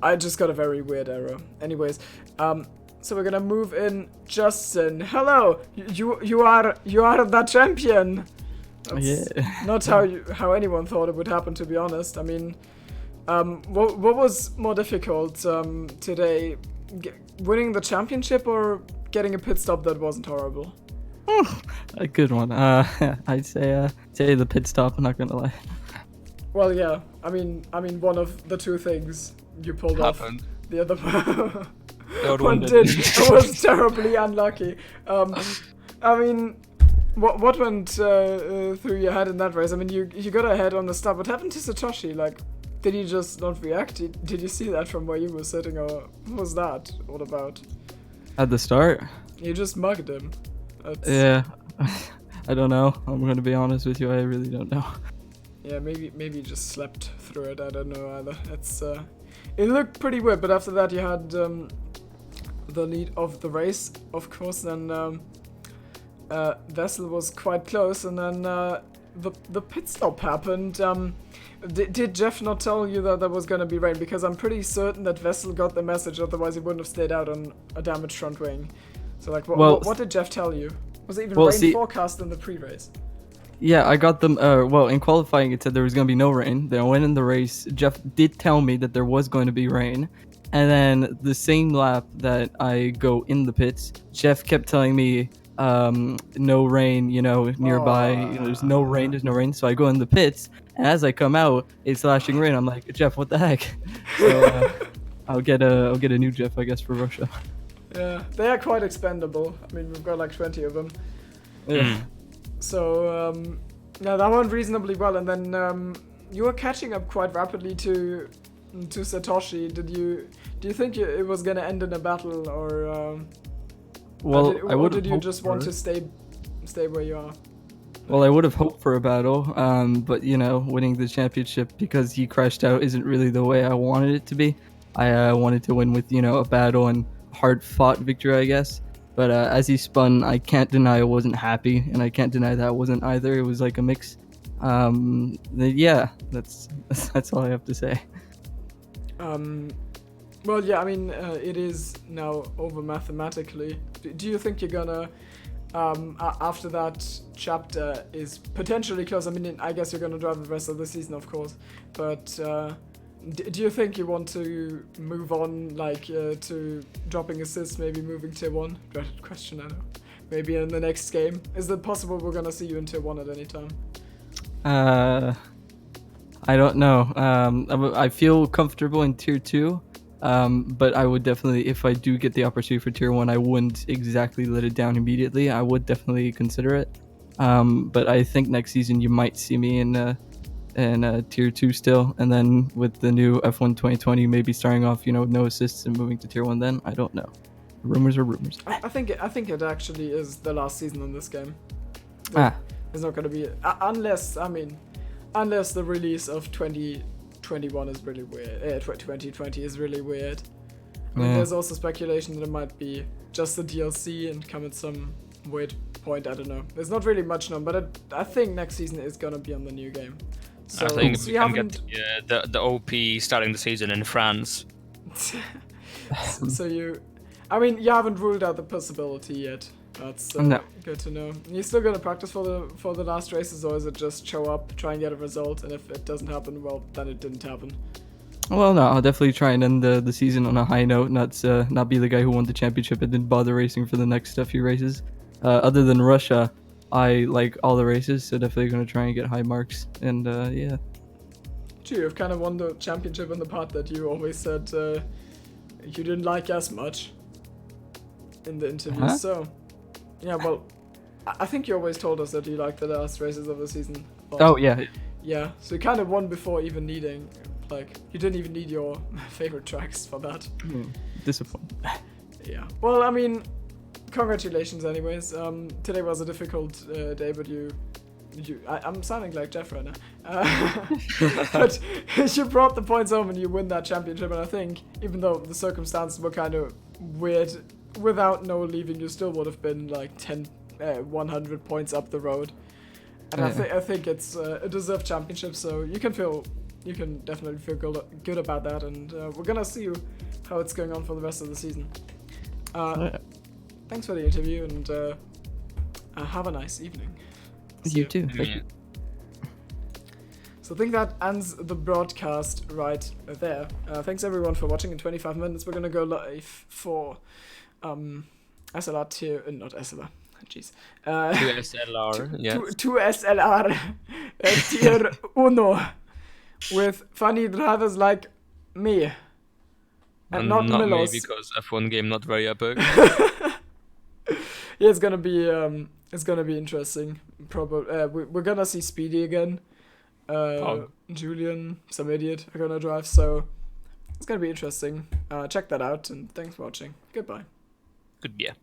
I just got a very weird error. Anyways, so we're gonna move in Justin. Hello, you are the champion. That's not how anyone thought it would happen, to be honest. I mean, what was more difficult today, winning the championship or getting a pit stop that wasn't horrible? A good one. I'd say the pit stop. I'm not gonna lie. Well, yeah. I mean, one of the two things you pulled Happened. off. The other The one didn't. I was terribly unlucky. I mean, what went through your head in that race? I mean, you got ahead on the start. What happened to Satoshi? Like, did he just not react? Did you see that from where you were sitting, or what was that all about? At the start? You just mugged him. Yeah. I don't know. I'm gonna be honest with you. I really don't know. Yeah, maybe you just slept through it. I don't know either. It looked pretty weird, but after that you had the lead of the race, of course. Then Vettel was quite close, and then the pit stop happened. Did Jeff not tell you that there was going to be rain? Because I'm pretty certain that Vettel got the message, otherwise he wouldn't have stayed out on a damaged front wing. So like, what did Jeff tell you? Was it even rain forecast in the pre-race? Yeah, I got them. Well, in qualifying, it said there was going to be no rain. Then I went in the race. Jeff did tell me that there was going to be rain. And then the same lap that I go in the pits, Jeff kept telling me, no rain, nearby. There's no rain. So I go in the pits, and as I come out, it's slashing rain. I'm like, Jeff, what the heck? So I'll get a new Jeff, I guess, for Russia. Yeah, they are quite expendable. I mean, we've got like 20 of them. Yeah. So, yeah, that went reasonably well, and then you were catching up quite rapidly to Satoshi. Do you think it was gonna end in a battle, or did you just want to stay where you are? Well, I would have hoped for a battle, but winning the championship because he crashed out isn't really the way I wanted it to be. I wanted to win with a battle and hard-fought victory, I guess. But as he spun, I can't deny I wasn't happy, and I can't deny that I wasn't either. It was like a mix. Yeah, that's all I have to say. Well, yeah, I mean, it is now over mathematically. Do you think you're gonna, after that chapter is potentially close? I mean, I guess you're gonna drive the rest of the season, of course. But do you think you want to move on, like, to dropping assists, maybe moving tier 1? Dreaded question, I know. Maybe in the next game. Is it possible we're gonna see you in tier 1 at any time? I don't know. I feel comfortable in tier 2. But I would definitely, if I do get the opportunity for tier 1, I wouldn't exactly let it down immediately. I would definitely consider it. But I think next season you might see me in tier 2 still, and then with the new F1 2020 maybe starting off, with no assists and moving to tier 1. Then I don't know. Rumors are rumors. I think it actually is the last season in this game. There's not gonna be unless the release of 2021 is really weird. 2020 is really weird. I mean, there's also speculation that it might be just the DLC and come at some weird point. I don't know. There's not really much known, but I think next season is gonna be on the new game. So, I think so we you can haven't. get the OP starting the season in France. So you haven't ruled out the possibility yet. That's No. good to know. You still gonna practice for the last races, or is it just show up, try and get a result, and if it doesn't happen, well, then it didn't happen? Well, no, I'll definitely try and end the season on a high note, not be the guy who won the championship and didn't bother racing for the next few races. Other than Russia, I like all the races, so definitely gonna try and get high marks. And yeah. Gee, you've kind of won the championship in the part that you always said you didn't like as much in the interview. So, yeah, well, I think you always told us that you liked the last races of the season. Oh yeah. Yeah, so you kind of won before even needing, like, you didn't even need your favorite tracks for that. Disappointed. Yeah. Well, I mean, congratulations anyways. Today was a difficult day, but I'm sounding like Jeff right now. But you brought the points home and you win that championship, and I think, even though the circumstances were kind of weird, without no leaving, you still would have been like 100 points up the road. And I think it's a deserved championship, so you can definitely feel good about that, and we're gonna see how it's going on for the rest of the season. Thanks for the interview, and have a nice evening. You too. Thank you. So I think that ends the broadcast right there. Thanks everyone for watching. In 25 minutes we're gonna go live for SLR Tier, not SLR. Jeez. 2 SLR, yes. 2 SLR Tier 1 with funny drivers like me. And not Milos. Me, because F1 game not very epic. Yeah, it's gonna be interesting. Probably we're gonna see Speedy again. Julian, some idiot, are gonna drive, so it's gonna be interesting. Check that out, and thanks for watching. Goodbye. Goodbye.